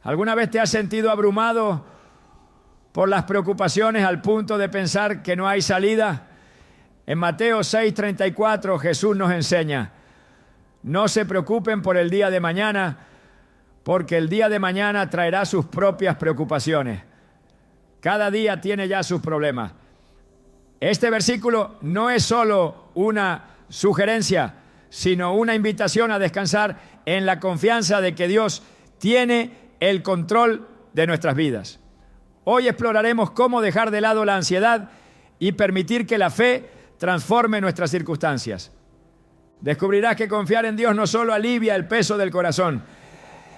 ¿Alguna vez te has sentido abrumado por las preocupaciones al punto de pensar que no hay salida? En Mateo 6:34 Jesús nos enseña: no se preocupen por el día de mañana, porque el día de mañana traerá sus propias preocupaciones. Cada día tiene ya sus problemas. Este versículo no es solo una sugerencia, sino una invitación a descansar en la confianza de que Dios tiene el control de nuestras vidas. Hoy exploraremos cómo dejar de lado la ansiedad y permitir que la fe transforme nuestras circunstancias. Descubrirás que confiar en Dios no solo alivia el peso del corazón,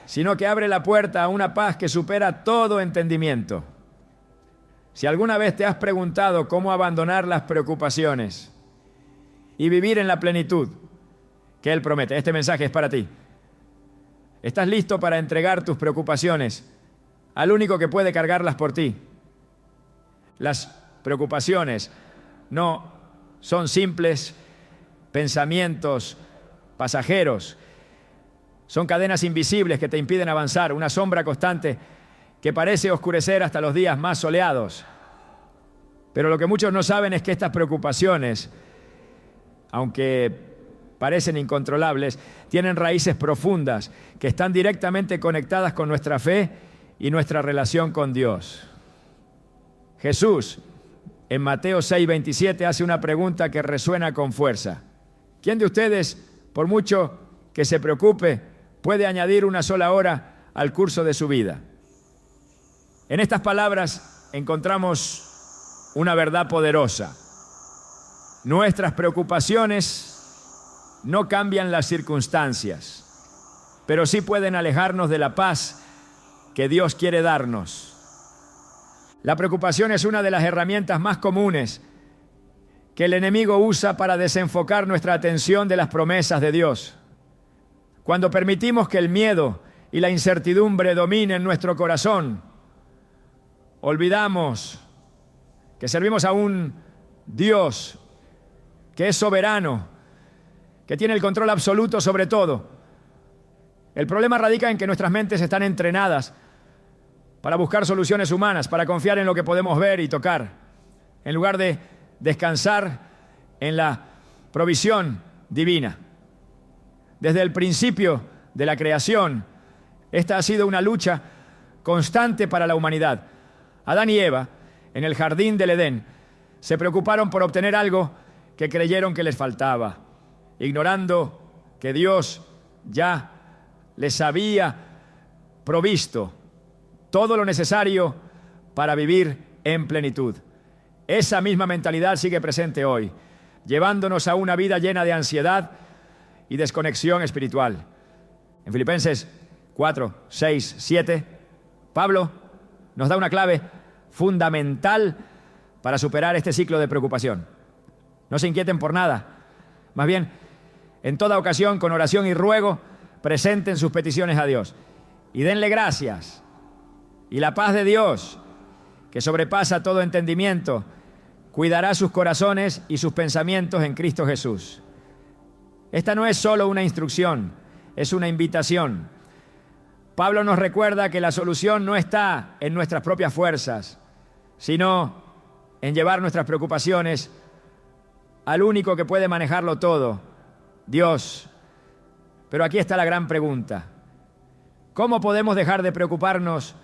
sino que abre la puerta a una paz que supera todo entendimiento. Si alguna vez te has preguntado cómo abandonar las preocupaciones y vivir en la plenitud que Él promete, este mensaje es para ti. ¿Estás listo para entregar tus preocupaciones al único que puede cargarlas por ti? Las preocupaciones no son simples pensamientos pasajeros. Son cadenas invisibles que te impiden avanzar, una sombra constante que parece oscurecer hasta los días más soleados. Pero lo que muchos no saben es que estas preocupaciones, aunque parecen incontrolables, tienen raíces profundas que están directamente conectadas con nuestra fe y nuestra relación con Dios. Jesús, en Mateo 6:27, hace una pregunta que resuena con fuerza. ¿Quién de ustedes, por mucho que se preocupe, puede añadir una sola hora al curso de su vida? En estas palabras encontramos una verdad poderosa. Nuestras preocupaciones no cambian las circunstancias, pero sí pueden alejarnos de la paz que Dios quiere darnos. La preocupación es una de las herramientas más comunes que el enemigo usa para desenfocar nuestra atención de las promesas de Dios. Cuando permitimos que el miedo y la incertidumbre dominen nuestro corazón, olvidamos que servimos a un Dios que es soberano, que tiene el control absoluto sobre todo. El problema radica en que nuestras mentes están entrenadas para buscar soluciones humanas, para confiar en lo que podemos ver y tocar, en lugar de descansar en la provisión divina. Desde el principio de la creación, esta ha sido una lucha constante para la humanidad. Adán y Eva, en el jardín del Edén, se preocuparon por obtener algo que creyeron que les faltaba, ignorando que Dios ya les había provisto todo lo necesario para vivir en plenitud. Esa misma mentalidad sigue presente hoy, llevándonos a una vida llena de ansiedad y desconexión espiritual. En Filipenses 4, 6, 7, Pablo nos da una clave fundamental para superar este ciclo de preocupación. No se inquieten por nada, más bien, en toda ocasión, con oración y ruego, presenten sus peticiones a Dios y denle gracias. Y la paz de Dios, que sobrepasa todo entendimiento, cuidará sus corazones y sus pensamientos en Cristo Jesús. Esta no es solo una instrucción, es una invitación. Pablo nos recuerda que la solución no está en nuestras propias fuerzas, sino en llevar nuestras preocupaciones al único que puede manejarlo todo, Dios. Pero aquí está la gran pregunta: ¿cómo podemos dejar de preocuparnos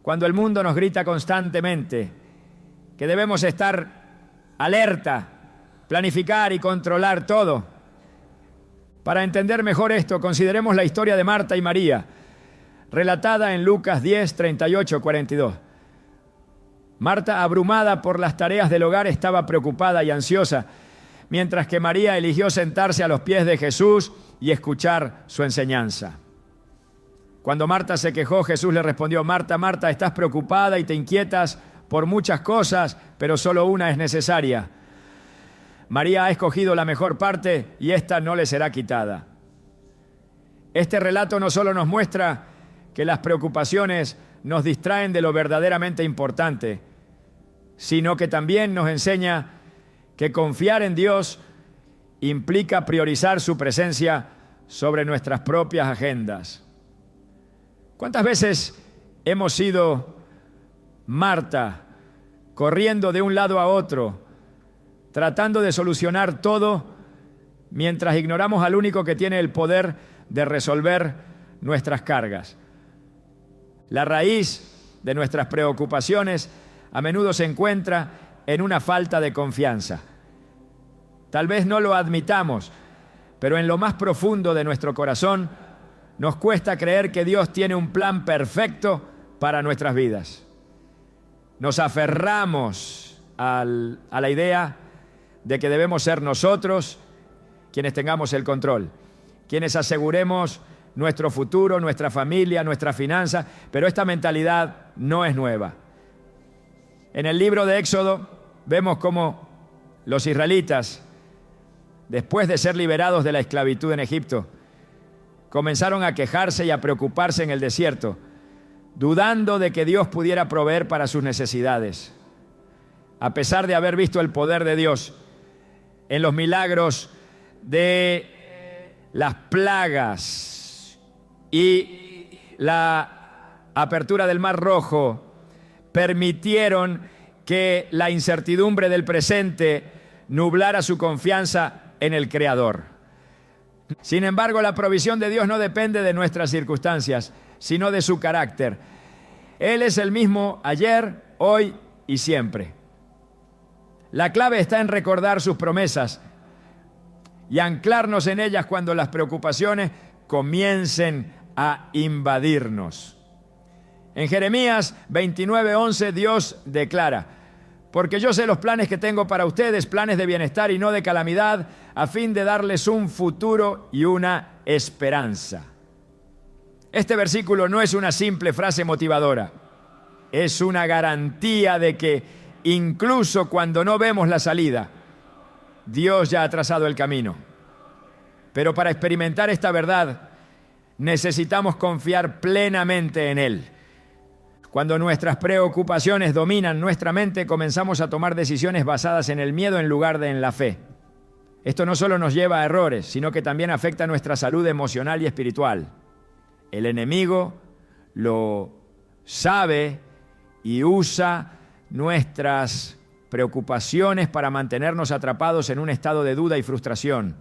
cuando el mundo nos grita constantemente que debemos estar alerta, planificar y controlar todo? Para entender mejor esto, consideremos la historia de Marta y María, relatada en Lucas 10, 38, 42. Marta, abrumada por las tareas del hogar, estaba preocupada y ansiosa, mientras que María eligió sentarse a los pies de Jesús y escuchar su enseñanza. Cuando Marta se quejó, Jesús le respondió: Marta, Marta, estás preocupada y te inquietas por muchas cosas, pero solo una es necesaria. María ha escogido la mejor parte y esta no le será quitada. Este relato no solo nos muestra que las preocupaciones nos distraen de lo verdaderamente importante, sino que también nos enseña que confiar en Dios implica priorizar su presencia sobre nuestras propias agendas. ¿Cuántas veces hemos sido Marta, corriendo de un lado a otro, tratando de solucionar todo, mientras ignoramos al único que tiene el poder de resolver nuestras cargas. La raíz de nuestras preocupaciones a menudo se encuentra en una falta de confianza. Tal vez no lo admitamos, pero en lo más profundo de nuestro corazón nos cuesta creer que Dios tiene un plan perfecto para nuestras vidas. Nos aferramos a la idea de que debemos ser nosotros quienes tengamos el control, quienes aseguremos nuestro futuro, nuestra familia, nuestras finanzas, pero esta mentalidad no es nueva. En el libro de Éxodo vemos cómo los israelitas, después de ser liberados de la esclavitud en Egipto, comenzaron a quejarse y a preocuparse en el desierto, dudando de que Dios pudiera proveer para sus necesidades. A pesar de haber visto el poder de Dios en los milagros de las plagas y la apertura del Mar Rojo, permitieron que la incertidumbre del presente nublara su confianza en el Creador. Sin embargo, la provisión de Dios no depende de nuestras circunstancias, sino de su carácter. Él es el mismo ayer, hoy y siempre. La clave está en recordar sus promesas y anclarnos en ellas cuando las preocupaciones comiencen a invadirnos. En Jeremías 29:11 Dios declara: porque yo sé los planes que tengo para ustedes, planes de bienestar y no de calamidad, a fin de darles un futuro y una esperanza. Este versículo no es una simple frase motivadora, es una garantía de que incluso cuando no vemos la salida, Dios ya ha trazado el camino. Pero para experimentar esta verdad, necesitamos confiar plenamente en Él. Cuando nuestras preocupaciones dominan nuestra mente, comenzamos a tomar decisiones basadas en el miedo en lugar de en la fe. Esto no solo nos lleva a errores, sino que también afecta nuestra salud emocional y espiritual. El enemigo lo sabe y usa nuestras preocupaciones para mantenernos atrapados en un estado de duda y frustración.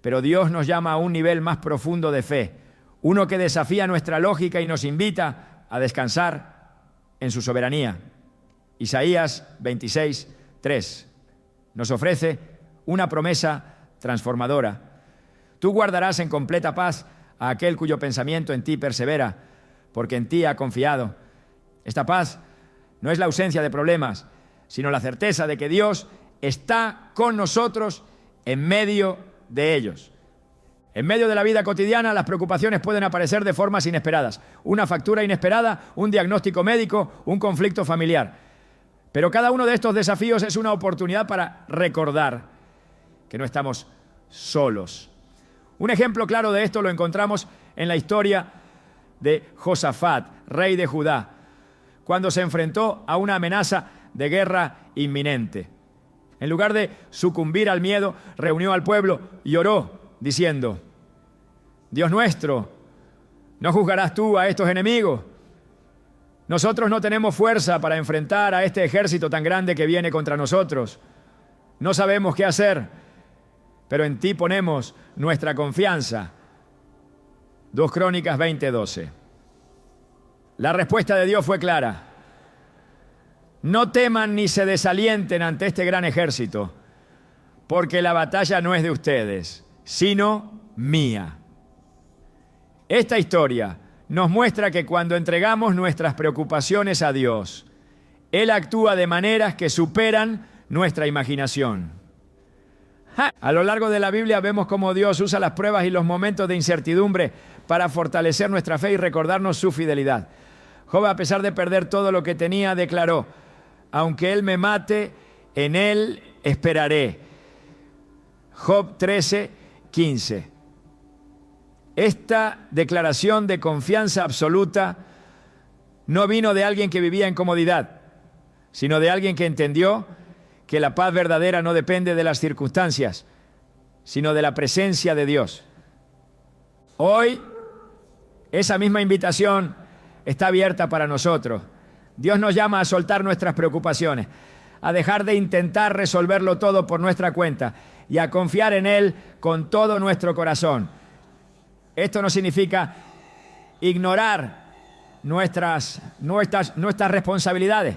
Pero Dios nos llama a un nivel más profundo de fe, uno que desafía nuestra lógica y nos invita a descansar en su soberanía. Isaías 26:3 nos ofrece una promesa transformadora. Tú guardarás en completa paz a aquel cuyo pensamiento en ti persevera, porque en ti ha confiado. Esta paz no es la ausencia de problemas, sino la certeza de que Dios está con nosotros en medio de ellos. En medio de la vida cotidiana, las preocupaciones pueden aparecer de formas inesperadas. Una factura inesperada, un diagnóstico médico, un conflicto familiar. Pero cada uno de estos desafíos es una oportunidad para recordar que no estamos solos. Un ejemplo claro de esto lo encontramos en la historia de Josafat, rey de Judá, cuando se enfrentó a una amenaza de guerra inminente. En lugar de sucumbir al miedo, reunió al pueblo y oró, diciendo: Dios nuestro, ¿no juzgarás tú a estos enemigos? Nosotros no tenemos fuerza para enfrentar a este ejército tan grande que viene contra nosotros. No sabemos qué hacer, pero en ti ponemos nuestra confianza. 2 Crónicas 20:12. La respuesta de Dios fue clara: no teman ni se desalienten ante este gran ejército, porque la batalla no es de ustedes, sino mía. Esta historia nos muestra que cuando entregamos nuestras preocupaciones a Dios, Él actúa de maneras que superan nuestra imaginación. A lo largo de la Biblia vemos cómo Dios usa las pruebas y los momentos de incertidumbre para fortalecer nuestra fe y recordarnos su fidelidad. Job, a pesar de perder todo lo que tenía, declaró: aunque Él me mate, en Él esperaré. Job 13:15. Esta declaración de confianza absoluta no vino de alguien que vivía en comodidad, sino de alguien que entendió que la paz verdadera no depende de las circunstancias, sino de la presencia de Dios. Hoy, esa misma invitación está abierta para nosotros. Dios nos llama a soltar nuestras preocupaciones, a dejar de intentar resolverlo todo por nuestra cuenta y a confiar en Él con todo nuestro corazón. Esto no significa ignorar nuestras responsabilidades,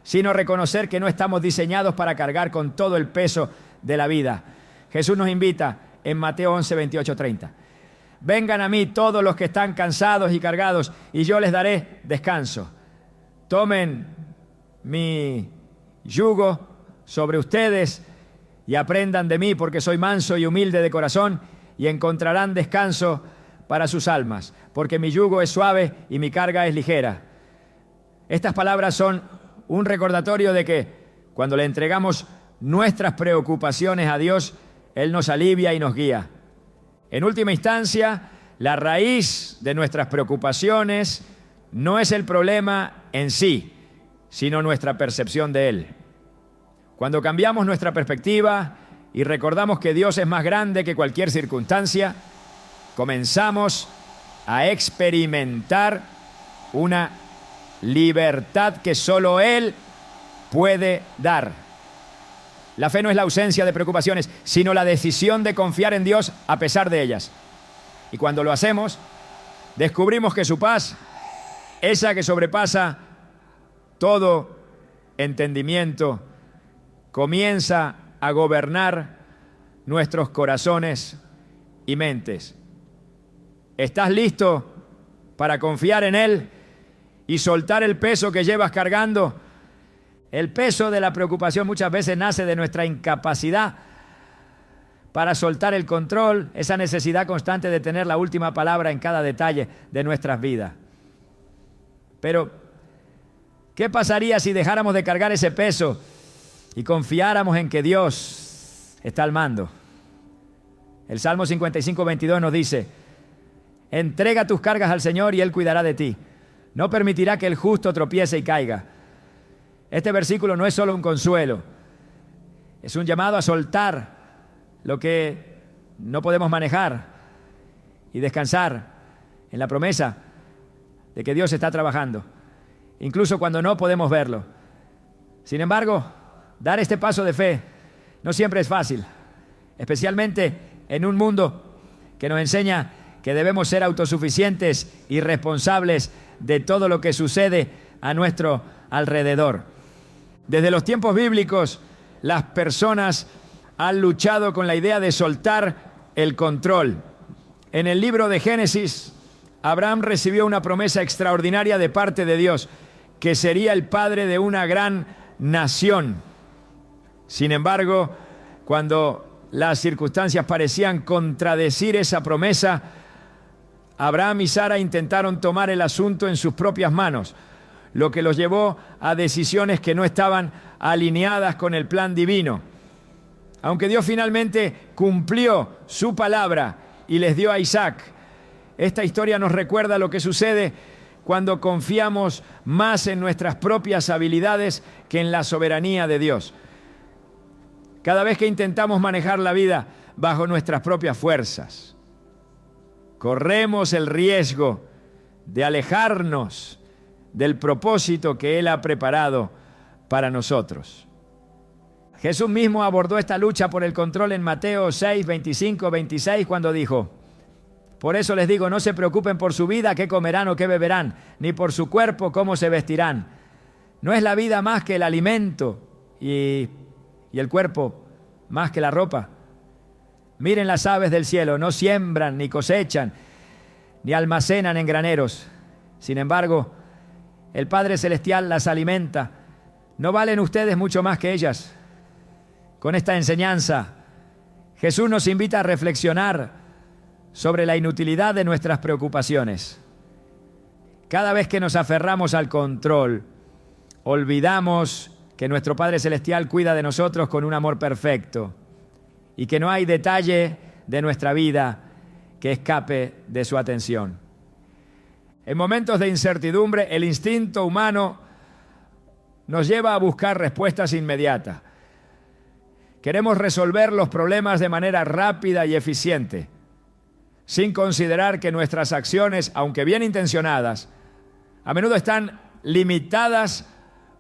sino reconocer que no estamos diseñados para cargar con todo el peso de la vida. Jesús nos invita en Mateo 11, 28, 30. Vengan a mí todos los que están cansados y cargados, y yo les daré descanso. Tomen mi yugo sobre ustedes y aprendan de mí, porque soy manso y humilde de corazón, y encontrarán descanso para sus almas, porque mi yugo es suave y mi carga es ligera. Estas palabras son un recordatorio de que cuando le entregamos nuestras preocupaciones a Dios, Él nos alivia y nos guía. En última instancia, la raíz de nuestras preocupaciones no es el problema en sí, sino nuestra percepción de Él. Cuando cambiamos nuestra perspectiva y recordamos que Dios es más grande que cualquier circunstancia, comenzamos a experimentar una libertad que solo Él puede dar. La fe no es la ausencia de preocupaciones, sino la decisión de confiar en Dios a pesar de ellas. Y cuando lo hacemos, descubrimos que su paz, esa que sobrepasa todo entendimiento, comienza a gobernar nuestros corazones y mentes. ¿Estás listo para confiar en Él y soltar el peso que llevas cargando? El peso de la preocupación muchas veces nace de nuestra incapacidad para soltar el control, esa necesidad constante de tener la última palabra en cada detalle de nuestras vidas. Pero, ¿qué pasaría si dejáramos de cargar ese peso y confiáramos en que Dios está al mando? El Salmo 55, 22 nos dice: entrega tus cargas al Señor y Él cuidará de ti. No permitirá que el justo tropiece y caiga. Este versículo no es solo un consuelo, es un llamado a soltar lo que no podemos manejar y descansar en la promesa de que Dios está trabajando, incluso cuando no podemos verlo. Sin embargo, dar este paso de fe no siempre es fácil, especialmente en un mundo que nos enseña que debemos ser autosuficientes y responsables de todo lo que sucede a nuestro alrededor. Desde los tiempos bíblicos, las personas han luchado con la idea de soltar el control. En el libro de Génesis, Abraham recibió una promesa extraordinaria de parte de Dios, que sería el padre de una gran nación. Sin embargo, cuando las circunstancias parecían contradecir esa promesa, Abraham y Sara intentaron tomar el asunto en sus propias manos, lo que los llevó a decisiones que no estaban alineadas con el plan divino. Aunque Dios finalmente cumplió su palabra y les dio a Isaac, esta historia nos recuerda lo que sucede cuando confiamos más en nuestras propias habilidades que en la soberanía de Dios. Cada vez que intentamos manejar la vida bajo nuestras propias fuerzas, corremos el riesgo de alejarnos del propósito que Él ha preparado para nosotros. Jesús mismo abordó esta lucha por el control en Mateo 6, 25, 26, cuando dijo: por eso les digo, no se preocupen por su vida, qué comerán o qué beberán, ni por su cuerpo, cómo se vestirán. ¿No es la vida más que el alimento y el cuerpo más que la ropa? Miren las aves del cielo, no siembran, ni cosechan, ni almacenan en graneros. Sin embargo, el Padre Celestial las alimenta. ¿No valen ustedes mucho más que ellas? Con esta enseñanza, Jesús nos invita a reflexionar sobre la inutilidad de nuestras preocupaciones. Cada vez que nos aferramos al control, olvidamos que nuestro Padre Celestial cuida de nosotros con un amor perfecto y que no hay detalle de nuestra vida que escape de su atención. En momentos de incertidumbre, el instinto humano nos lleva a buscar respuestas inmediatas. Queremos resolver los problemas de manera rápida y eficiente, sin considerar que nuestras acciones, aunque bien intencionadas, a menudo están limitadas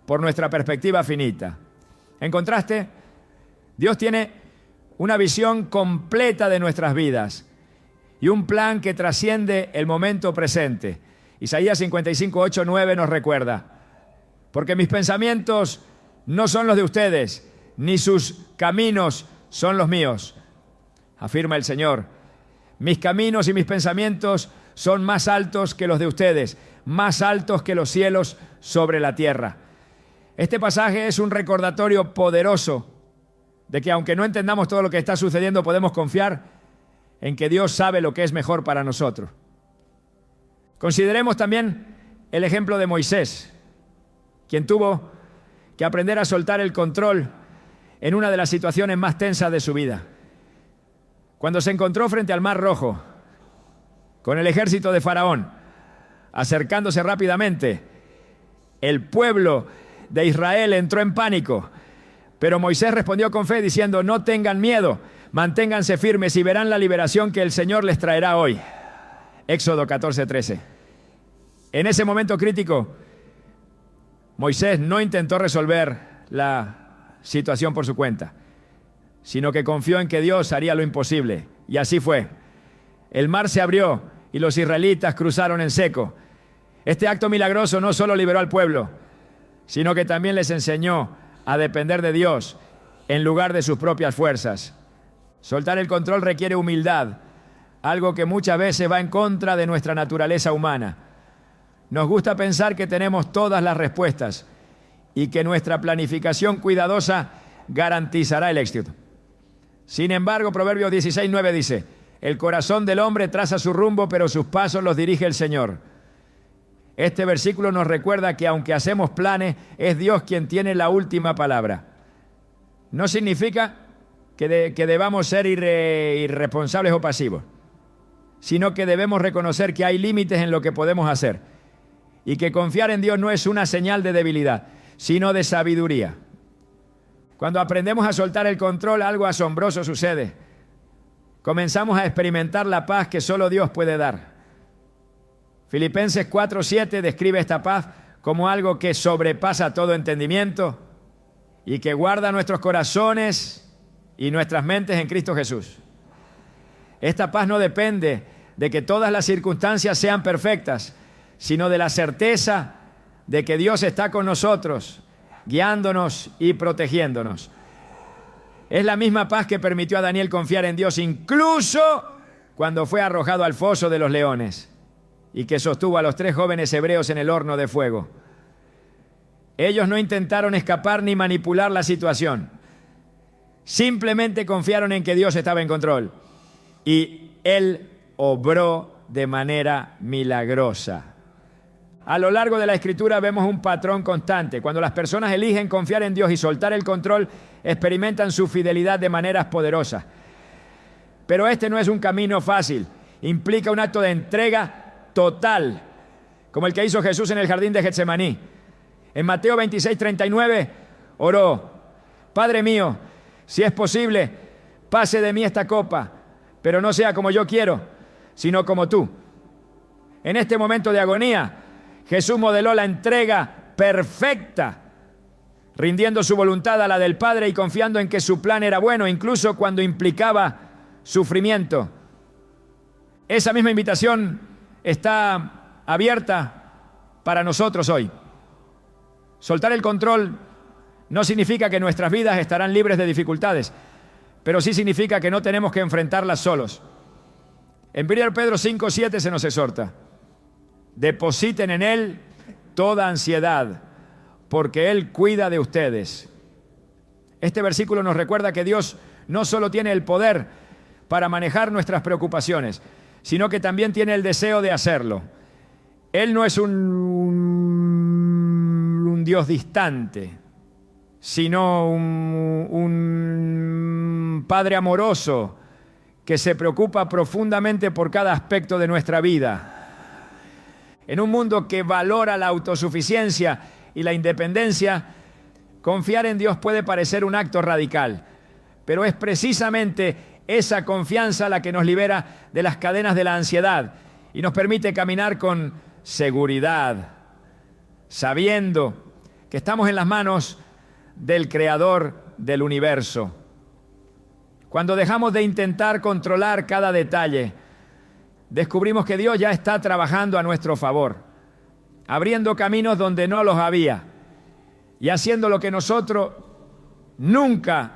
por nuestra perspectiva finita. En contraste, Dios tiene una visión completa de nuestras vidas y un plan que trasciende el momento presente. Isaías 55, 8, 9 nos recuerda: porque mis pensamientos no son los de ustedes, ni sus caminos son los míos, afirma el Señor. Mis caminos y mis pensamientos son más altos que los de ustedes, más altos que los cielos sobre la tierra. Este pasaje es un recordatorio poderoso de que aunque no entendamos todo lo que está sucediendo, podemos confiar en que Dios sabe lo que es mejor para nosotros. Consideremos también el ejemplo de Moisés, quien tuvo que aprender a soltar el control en una de las situaciones más tensas de su vida. Cuando se encontró frente al Mar Rojo, con el ejército de Faraón acercándose rápidamente, el pueblo de Israel entró en pánico, pero Moisés respondió con fe diciendo: no tengan miedo, manténganse firmes y verán la liberación que el Señor les traerá hoy. Éxodo 14:13. En ese momento crítico, Moisés no intentó resolver la situación por su cuenta, sino que confió en que Dios haría lo imposible. Y así fue. El mar se abrió y los israelitas cruzaron en seco. Este acto milagroso no solo liberó al pueblo, sino que también les enseñó a depender de Dios en lugar de sus propias fuerzas. Soltar el control requiere humildad, algo que muchas veces va en contra de nuestra naturaleza humana. Nos gusta pensar que tenemos todas las respuestas y que nuestra planificación cuidadosa garantizará el éxito. Sin embargo, Proverbios 16:9 dice: el corazón del hombre traza su rumbo, pero sus pasos los dirige el Señor. Este versículo nos recuerda que aunque hacemos planes, es Dios quien tiene la última palabra. No significa que debamos ser irresponsables o pasivos, sino que debemos reconocer que hay límites en lo que podemos hacer y que confiar en Dios no es una señal de debilidad, sino de sabiduría. Cuando aprendemos a soltar el control, algo asombroso sucede. Comenzamos a experimentar la paz que solo Dios puede dar. Filipenses 4:7 describe esta paz como algo que sobrepasa todo entendimiento y que guarda nuestros corazones y nuestras mentes en Cristo Jesús. Esta paz no depende de que todas las circunstancias sean perfectas, sino de la certeza de que Dios está con nosotros, guiándonos y protegiéndonos. Es la misma paz que permitió a Daniel confiar en Dios incluso cuando fue arrojado al foso de los leones, y que sostuvo a los 3 jóvenes hebreos en el horno de fuego. Ellos no intentaron escapar ni manipular la situación. Simplemente confiaron en que Dios estaba en control. Y Él obró de manera milagrosa. A lo largo de la Escritura vemos un patrón constante. Cuando las personas eligen confiar en Dios y soltar el control, experimentan su fidelidad de maneras poderosas. Pero este no es un camino fácil. Implica un acto de entrega total, como el que hizo Jesús en el jardín de Getsemaní. En Mateo 26:39 oró: Padre mío, si es posible, pase de mí esta copa, pero no sea como yo quiero, sino como tú. En este momento de agonía, Jesús modeló la entrega perfecta, rindiendo su voluntad a la del Padre y confiando en que su plan era bueno, incluso cuando implicaba sufrimiento. Esa misma invitación está abierta para nosotros hoy. Soltar el control no significa que nuestras vidas estarán libres de dificultades, pero sí significa que no tenemos que enfrentarlas solos. En 1 Pedro 5:7 se nos exhorta: depositen en Él toda ansiedad, porque Él cuida de ustedes. Este versículo nos recuerda que Dios no solo tiene el poder para manejar nuestras preocupaciones, sino que también tiene el deseo de hacerlo. Él no es un Dios distante, sino un Padre amoroso que se preocupa profundamente por cada aspecto de nuestra vida. En un mundo que valora la autosuficiencia y la independencia, confiar en Dios puede parecer un acto radical, pero es precisamente esa confianza la que nos libera de las cadenas de la ansiedad y nos permite caminar con seguridad sabiendo que estamos en las manos del Creador del universo. Cuando dejamos de intentar controlar cada detalle, descubrimos que Dios ya está trabajando a nuestro favor, abriendo caminos donde no los había y haciendo lo que nosotros nunca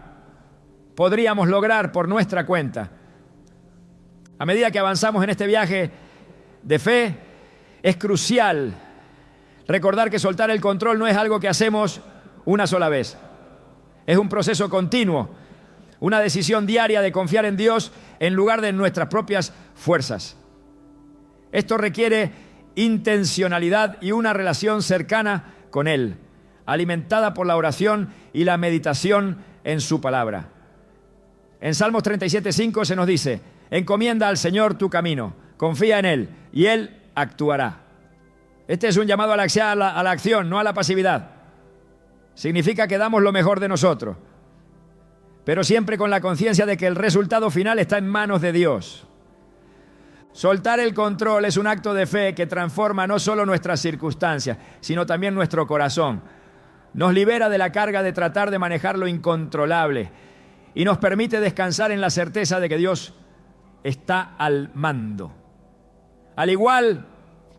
podríamos lograr por nuestra cuenta. A medida que avanzamos en este viaje de fe, es crucial recordar que soltar el control no es algo que hacemos una sola vez. Es un proceso continuo, una decisión diaria de confiar en Dios en lugar de nuestras propias fuerzas. Esto requiere intencionalidad y una relación cercana con Él, alimentada por la oración y la meditación en su palabra. En Salmos 37:5 se nos dice: encomienda al Señor tu camino, confía en Él y Él actuará. Este es un llamado a la acción, no a la pasividad. Significa que damos lo mejor de nosotros, pero siempre con la conciencia de que el resultado final está en manos de Dios. Soltar el control es un acto de fe que transforma no solo nuestras circunstancias, sino también nuestro corazón. Nos libera de la carga de tratar de manejar lo incontrolable y nos permite descansar en la certeza de que Dios está al mando. Al igual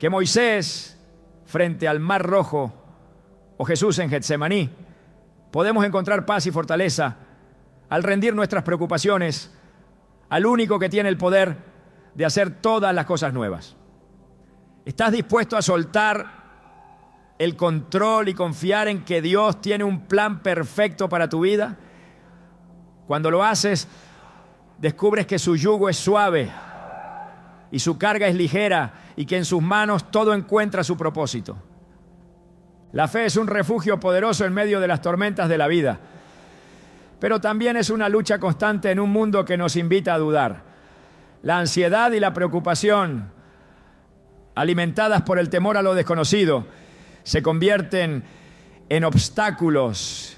que Moisés frente al Mar Rojo o Jesús en Getsemaní, podemos encontrar paz y fortaleza al rendir nuestras preocupaciones al único que tiene el poder de hacer todas las cosas nuevas. ¿Estás dispuesto a soltar el control y confiar en que Dios tiene un plan perfecto para tu vida? Cuando lo haces, descubres que su yugo es suave y su carga es ligera y que en sus manos todo encuentra su propósito. La fe es un refugio poderoso en medio de las tormentas de la vida, pero también es una lucha constante en un mundo que nos invita a dudar. La ansiedad y la preocupación, alimentadas por el temor a lo desconocido, se convierten en obstáculos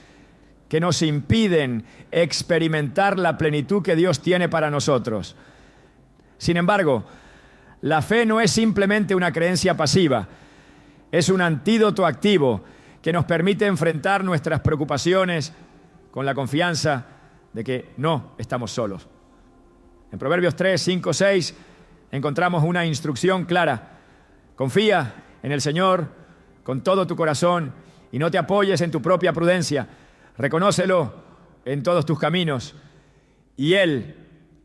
que nos impiden experimentar la plenitud que Dios tiene para nosotros. Sin embargo, la fe no es simplemente una creencia pasiva, es un antídoto activo que nos permite enfrentar nuestras preocupaciones con la confianza de que no estamos solos. En Proverbios 3, 5, 6 encontramos una instrucción clara. Confía en el Señor con todo tu corazón y no te apoyes en tu propia prudencia. Reconócelo en todos tus caminos y Él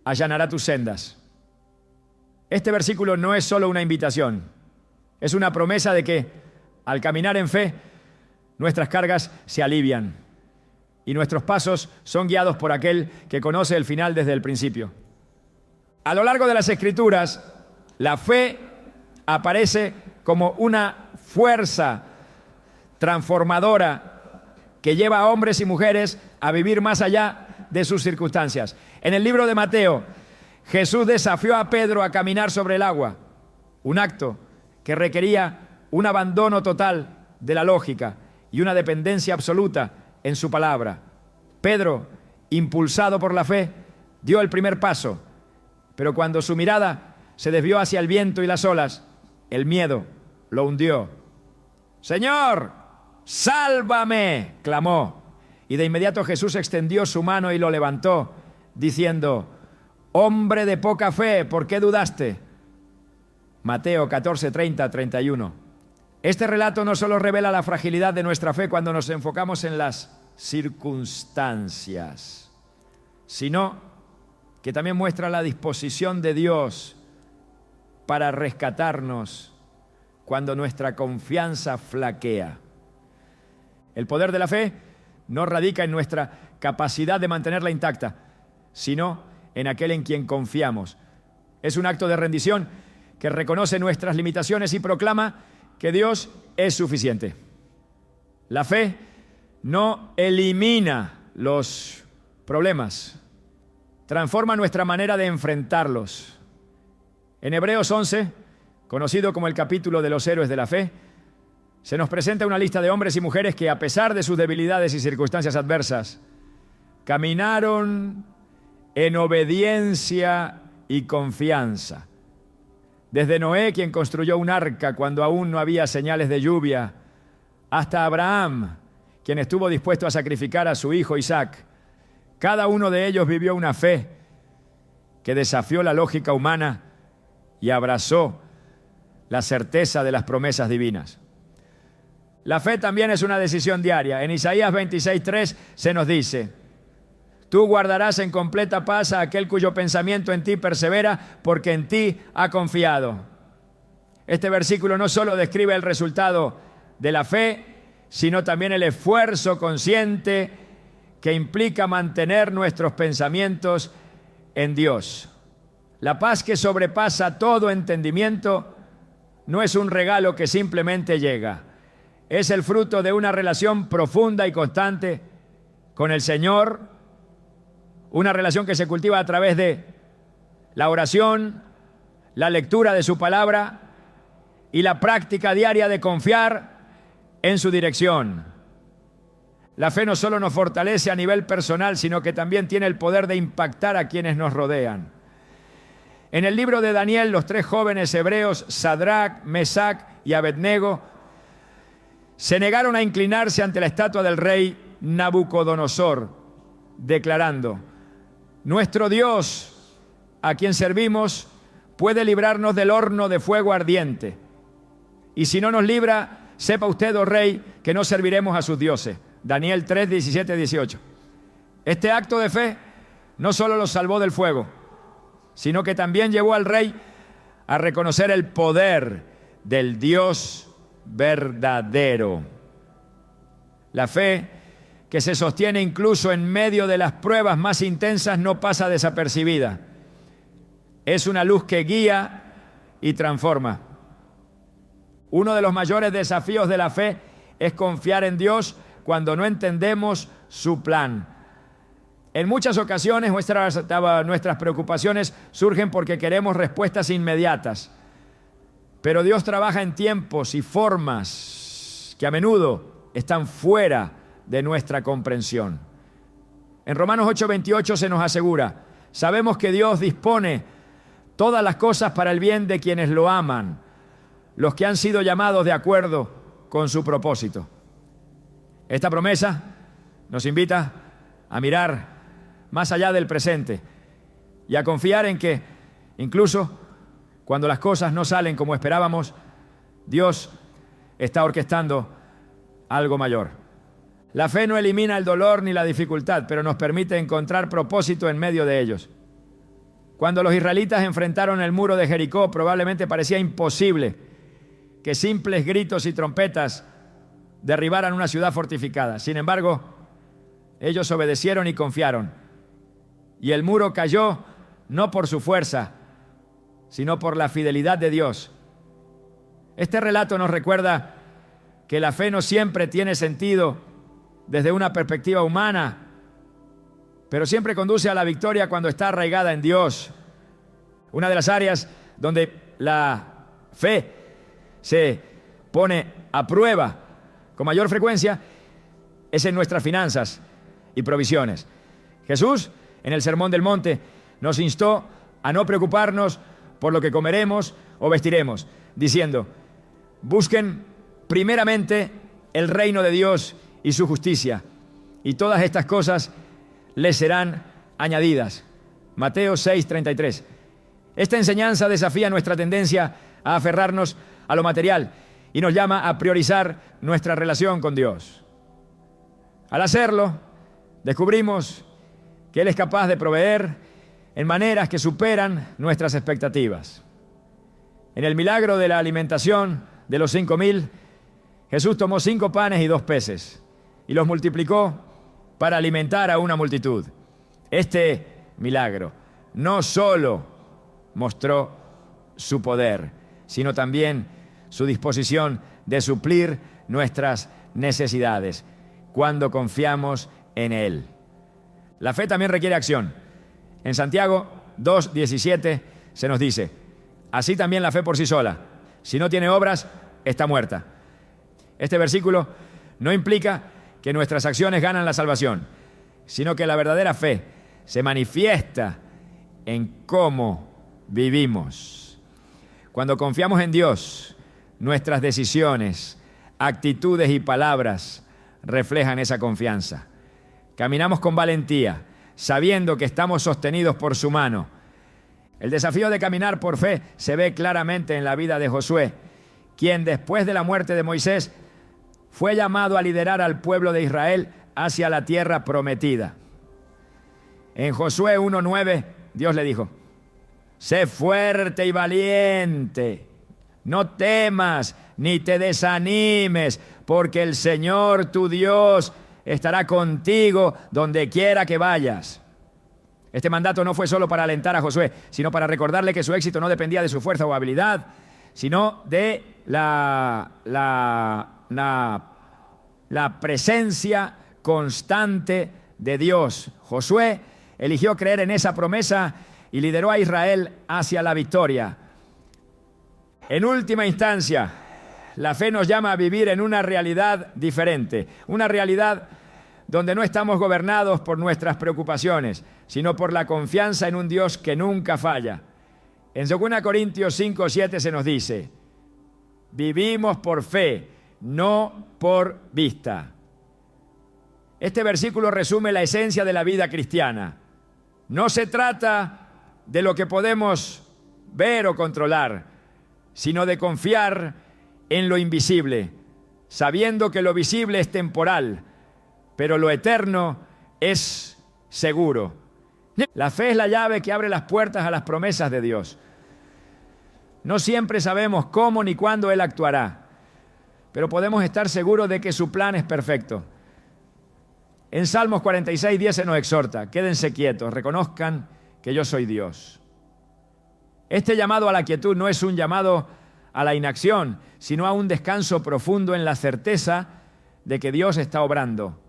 allanará tus sendas. Este versículo no es solo una invitación, es una promesa de que al caminar en fe, nuestras cargas se alivian y nuestros pasos son guiados por aquel que conoce el final desde el principio. A lo largo de las Escrituras, la fe aparece como una fuerza transformadora que lleva a hombres y mujeres a vivir más allá de sus circunstancias. En el libro de Mateo, Jesús desafió a Pedro a caminar sobre el agua, un acto que requería un abandono total de la lógica y una dependencia absoluta en su palabra. Pedro, impulsado por la fe, dio el primer paso, pero cuando su mirada se desvió hacia el viento y las olas, el miedo lo hundió. «Señor, sálvame», clamó. Y de inmediato Jesús extendió su mano y lo levantó, diciendo: «Hombre de poca fe, ¿por qué dudaste?». Mateo 14, 30, 31. Este relato no solo revela la fragilidad de nuestra fe cuando nos enfocamos en las circunstancias, sino que también muestra la disposición de Dios para rescatarnos cuando nuestra confianza flaquea. El poder de la fe no radica en nuestra capacidad de mantenerla intacta, sino en aquel en quien confiamos. Es un acto de rendición que reconoce nuestras limitaciones y proclama que Dios es suficiente. La fe no elimina los problemas, transforma nuestra manera de enfrentarlos. En Hebreos 11, conocido como el capítulo de los héroes de la fe, se nos presenta una lista de hombres y mujeres que, a pesar de sus debilidades y circunstancias adversas, caminaron en obediencia y confianza. Desde Noé, quien construyó un arca cuando aún no había señales de lluvia, hasta Abraham, quien estuvo dispuesto a sacrificar a su hijo Isaac. Cada uno de ellos vivió una fe que desafió la lógica humana y abrazó la certeza de las promesas divinas. La fe también es una decisión diaria. En Isaías 26:3 se nos dice: tú guardarás en completa paz a aquel cuyo pensamiento en ti persevera, porque en ti ha confiado. Este versículo no solo describe el resultado de la fe, sino también el esfuerzo consciente que implica mantener nuestros pensamientos en Dios. La paz que sobrepasa todo entendimiento no es un regalo que simplemente llega. Es el fruto de una relación profunda y constante con el Señor, una relación que se cultiva a través de la oración, la lectura de su palabra y la práctica diaria de confiar en su dirección. La fe no solo nos fortalece a nivel personal, sino que también tiene el poder de impactar a quienes nos rodean. En el libro de Daniel, los 3 jóvenes hebreos, Sadrac, Mesac y Abednego, se negaron a inclinarse ante la estatua del rey Nabucodonosor, declarando: nuestro Dios, a quien servimos, puede librarnos del horno de fuego ardiente. Y si no nos libra, sepa usted, oh rey, que no serviremos a sus dioses. Daniel 3, 17, 18. Este acto de fe no solo los salvó del fuego, sino que también llevó al rey a reconocer el poder del Dios verdadero. La fe que se sostiene incluso en medio de las pruebas más intensas no pasa desapercibida. Es una luz que guía y transforma. Uno de los mayores desafíos de la fe es confiar en Dios cuando no entendemos su plan. En muchas ocasiones nuestras preocupaciones surgen porque queremos respuestas inmediatas. Pero Dios trabaja en tiempos y formas que a menudo están fuera de nuestra comprensión. En Romanos 8:28 se nos asegura: sabemos que Dios dispone todas las cosas para el bien de quienes lo aman, los que han sido llamados de acuerdo con su propósito. Esta promesa nos invita a mirar más allá del presente y a confiar en que, incluso cuando las cosas no salen como esperábamos, Dios está orquestando algo mayor. La fe no elimina el dolor ni la dificultad, pero nos permite encontrar propósito en medio de ellos. Cuando los israelitas enfrentaron el muro de Jericó, probablemente parecía imposible que simples gritos y trompetas derribaran una ciudad fortificada. Sin embargo, ellos obedecieron y confiaron. Y el muro cayó no por su fuerza, sino por la fidelidad de Dios. Este relato nos recuerda que la fe no siempre tiene sentido desde una perspectiva humana, pero siempre conduce a la victoria cuando está arraigada en Dios. Una de las áreas donde la fe se pone a prueba con mayor frecuencia es en nuestras finanzas y provisiones. Jesús, en el Sermón del Monte, nos instó a no preocuparnos por lo que comeremos o vestiremos, diciendo: busquen primeramente el reino de Dios y su justicia, y todas estas cosas les serán añadidas. Mateo 6:33. Esta enseñanza desafía nuestra tendencia a aferrarnos a lo material y nos llama a priorizar nuestra relación con Dios. Al hacerlo, descubrimos que Él es capaz de proveer en maneras que superan nuestras expectativas. En el milagro de la alimentación de los 5,000, Jesús tomó 5 panes y 2 peces y los multiplicó para alimentar a una multitud. Este milagro no solo mostró su poder, sino también su disposición de suplir nuestras necesidades cuando confiamos en Él. La fe también requiere acción. En Santiago 2:17 se nos dice: así también la fe por sí sola, si no tiene obras, está muerta. Este versículo no implica que nuestras acciones ganan la salvación, sino que la verdadera fe se manifiesta en cómo vivimos. Cuando confiamos en Dios, nuestras decisiones actitudes y palabras reflejan esa confianza. Caminamos con valentía, sabiendo que estamos sostenidos por su mano. El desafío de caminar por fe se ve claramente en la vida de Josué, quien después de la muerte de Moisés fue llamado a liderar al pueblo de Israel hacia la tierra prometida. En Josué 1:9, Dios le dijo: sé fuerte y valiente, no temas ni te desanimes, porque el Señor tu Dios estará contigo donde quiera que vayas. Este mandato no fue solo para alentar a Josué, sino para recordarle que su éxito no dependía de su fuerza o habilidad, sino de la presencia constante de Dios. Josué eligió creer en esa promesa y lideró a Israel hacia la victoria. En última instancia, la fe nos llama a vivir en una realidad diferente, una realidad donde no estamos gobernados por nuestras preocupaciones, sino por la confianza en un Dios que nunca falla. En 2 Corintios 5:7 se nos dice: vivimos por fe, no por vista. Este versículo resume la esencia de la vida cristiana. No se trata de lo que podemos ver o controlar, sino de confiar en lo invisible, sabiendo que lo visible es temporal, pero lo eterno es seguro. La fe es la llave que abre las puertas a las promesas de Dios. No siempre sabemos cómo ni cuándo Él actuará, pero podemos estar seguros de que su plan es perfecto. En Salmos 46:10 se nos exhorta: quédense quietos, reconozcan que yo soy Dios. Este llamado a la quietud no es un llamado a la inacción, sino a un descanso profundo en la certeza de que Dios está obrando,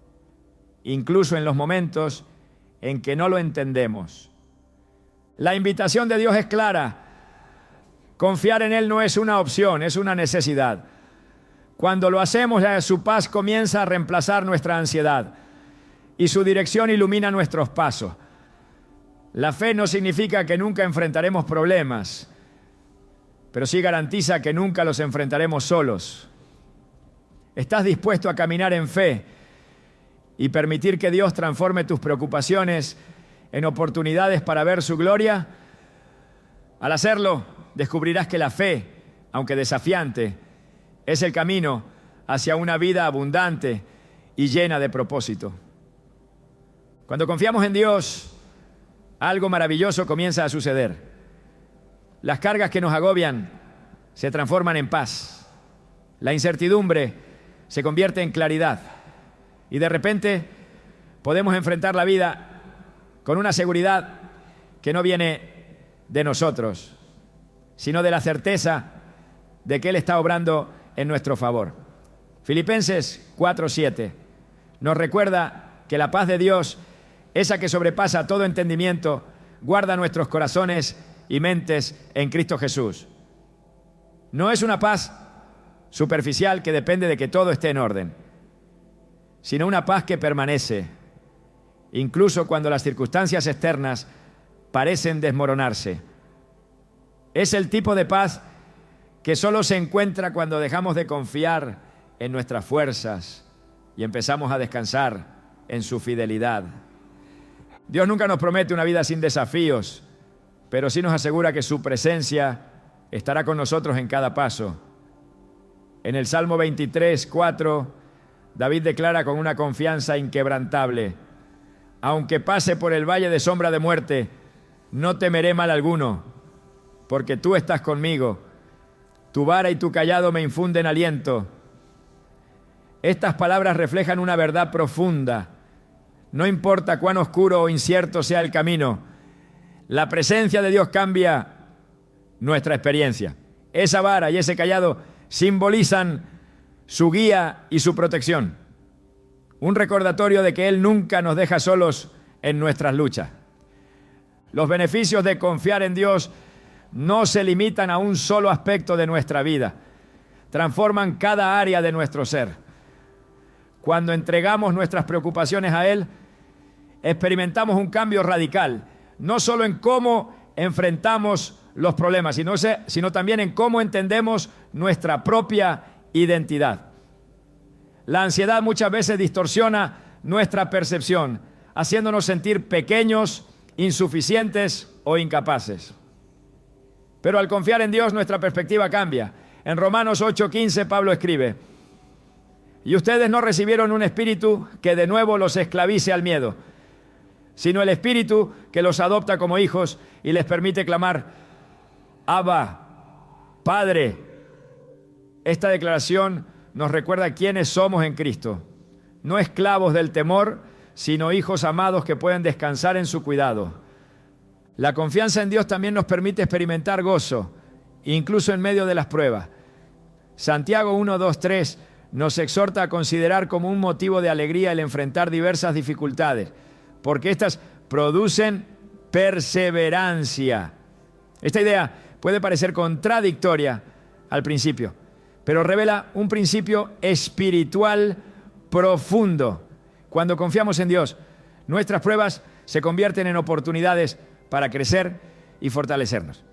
incluso en los momentos en que no lo entendemos. La invitación de Dios es clara. Confiar en Él no es una opción, es una necesidad. Cuando lo hacemos, su paz comienza a reemplazar nuestra ansiedad y su dirección ilumina nuestros pasos. La fe no significa que nunca enfrentaremos problemas, pero sí garantiza que nunca los enfrentaremos solos. ¿Estás dispuesto a caminar en fe y permitir que Dios transforme tus preocupaciones en oportunidades para ver su gloria? Al hacerlo, descubrirás que la fe, aunque desafiante, es el camino hacia una vida abundante y llena de propósito. Cuando confiamos en Dios, algo maravilloso comienza a suceder. Las cargas que nos agobian se transforman en paz. La incertidumbre se convierte en claridad. Y de repente podemos enfrentar la vida con una seguridad que no viene de nosotros, sino de la certeza de que Él está obrando en nuestro favor. Filipenses 4:7 nos recuerda que la paz de Dios, esa que sobrepasa todo entendimiento, guarda nuestros corazones y mentes en Cristo Jesús. No es una paz superficial que depende de que todo esté en orden, sino una paz que permanece, incluso cuando las circunstancias externas parecen desmoronarse. Es el tipo de paz que solo se encuentra cuando dejamos de confiar en nuestras fuerzas y empezamos a descansar en su fidelidad. Dios nunca nos promete una vida sin desafíos, pero sí nos asegura que su presencia estará con nosotros en cada paso. En el Salmo 23:4, David declara con una confianza inquebrantable: aunque pase por el valle de sombra de muerte, no temeré mal alguno, porque tú estás conmigo. Tu vara y tu cayado me infunden aliento. Estas palabras reflejan una verdad profunda. No importa cuán oscuro o incierto sea el camino, la presencia de Dios cambia nuestra experiencia. Esa vara y ese cayado simbolizan su guía y su protección. Un recordatorio de que Él nunca nos deja solos en nuestras luchas. Los beneficios de confiar en Dios no se limitan a un solo aspecto de nuestra vida. Transforman cada área de nuestro ser. Cuando entregamos nuestras preocupaciones a Él, experimentamos un cambio radical, no solo en cómo enfrentamos los problemas, sino también en cómo entendemos nuestra propia identidad. La ansiedad muchas veces distorsiona nuestra percepción, haciéndonos sentir pequeños, insuficientes o incapaces. Pero al confiar en Dios, nuestra perspectiva cambia. En Romanos 8:15, Pablo escribe: y ustedes no recibieron un espíritu que de nuevo los esclavice al miedo, sino el espíritu que los adopta como hijos y les permite clamar: Abba, Padre. Esta declaración nos recuerda quiénes somos en Cristo. No esclavos del temor, sino hijos amados que pueden descansar en su cuidado. La confianza en Dios también nos permite experimentar gozo, incluso en medio de las pruebas. Santiago 1, 2, 3 nos exhorta a considerar como un motivo de alegría el enfrentar diversas dificultades, porque éstas producen perseverancia. Esta idea puede parecer contradictoria al principio, pero revela un principio espiritual profundo. Cuando confiamos en Dios, nuestras pruebas se convierten en oportunidades para crecer y fortalecernos.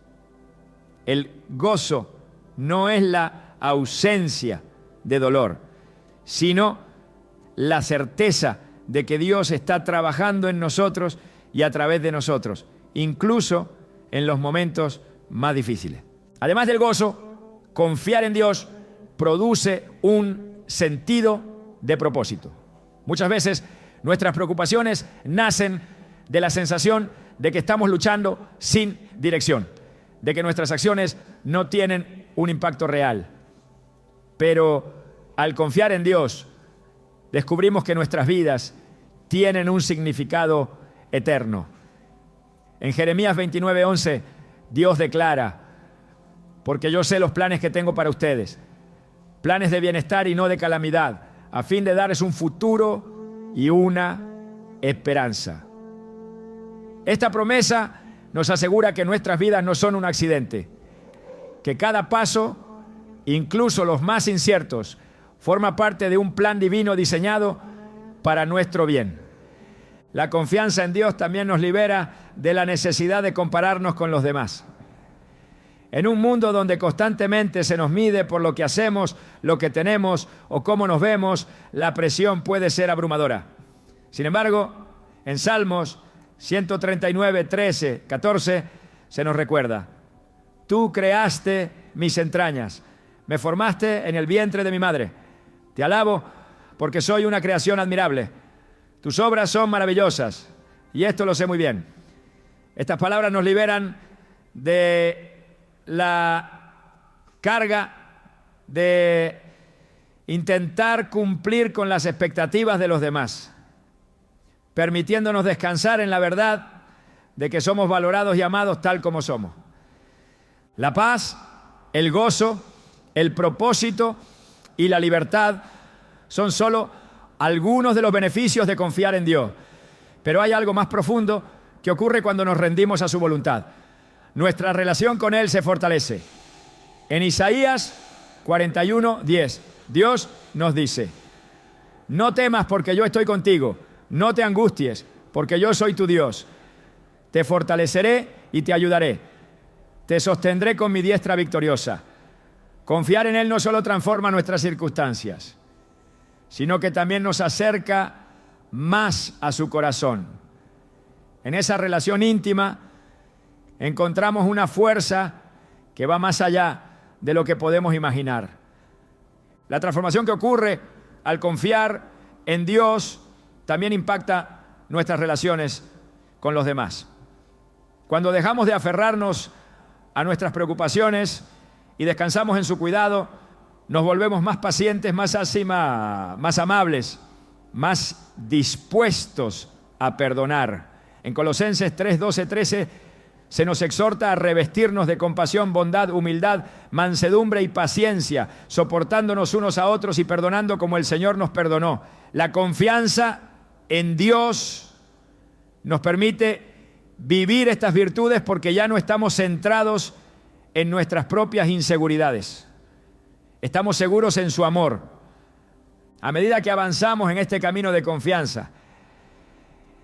El gozo no es la ausencia de dolor, sino la certeza de que Dios está trabajando en nosotros y a través de nosotros, incluso en los momentos más difíciles. Además del gozo, confiar en Dios produce un sentido de propósito. Muchas veces nuestras preocupaciones nacen de la sensación de que estamos luchando sin dirección, de que nuestras acciones no tienen un impacto real. Pero al confiar en Dios, descubrimos que nuestras vidas tienen un significado eterno. En Jeremías 29:11, Dios declara: porque yo sé los planes que tengo para ustedes, planes de bienestar y no de calamidad, a fin de darles un futuro y una esperanza. Esta promesa nos asegura que nuestras vidas no son un accidente, que cada paso, incluso los más inciertos, forma parte de un plan divino diseñado para nuestro bien. La confianza en Dios también nos libera de la necesidad de compararnos con los demás. En un mundo donde constantemente se nos mide por lo que hacemos, lo que tenemos o cómo nos vemos, la presión puede ser abrumadora. Sin embargo, en Salmos 139, 13, 14, se nos recuerda: tú creaste mis entrañas, me formaste en el vientre de mi madre. Te alabo porque soy una creación admirable. Tus obras son maravillosas y esto lo sé muy bien. Estas palabras nos liberan de la carga de intentar cumplir con las expectativas de los demás, permitiéndonos descansar en la verdad de que somos valorados y amados tal como somos. La paz, el gozo, el propósito y la libertad son solo algunos de los beneficios de confiar en Dios. Pero hay algo más profundo que ocurre cuando nos rendimos a su voluntad. Nuestra relación con Él se fortalece. En Isaías 41:10, Dios nos dice: no temas porque yo estoy contigo, no te angusties porque yo soy tu Dios. Te fortaleceré y te ayudaré. Te sostendré con mi diestra victoriosa. Confiar en Él no solo transforma nuestras circunstancias, sino que también nos acerca más a su corazón. En esa relación íntima encontramos una fuerza que va más allá de lo que podemos imaginar. La transformación que ocurre al confiar en Dios también impacta nuestras relaciones con los demás. Cuando dejamos de aferrarnos a nuestras preocupaciones y descansamos en su cuidado, nos volvemos más pacientes, más amables, más dispuestos a perdonar. En Colosenses 3, 12, 13 se nos exhorta a revestirnos de compasión, bondad, humildad, mansedumbre y paciencia, soportándonos unos a otros y perdonando como el Señor nos perdonó. La confianza en Dios nos permite vivir estas virtudes porque ya no estamos centrados en nuestras propias inseguridades. Estamos seguros en su amor. A medida que avanzamos en este camino de confianza,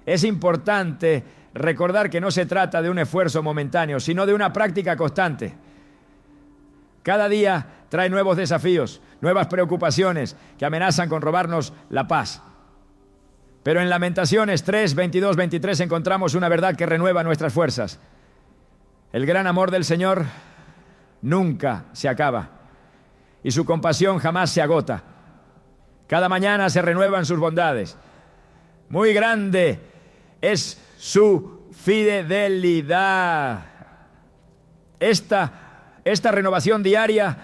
es importante recordar que no se trata de un esfuerzo momentáneo, sino de una práctica constante. Cada día trae nuevos desafíos, nuevas preocupaciones que amenazan con robarnos la paz. Pero en Lamentaciones 3, 22, 23 encontramos una verdad que renueva nuestras fuerzas. El gran amor del Señor nunca se acaba y su compasión jamás se agota. Cada mañana se renuevan sus bondades. Muy grande es su fidelidad. Esta renovación diaria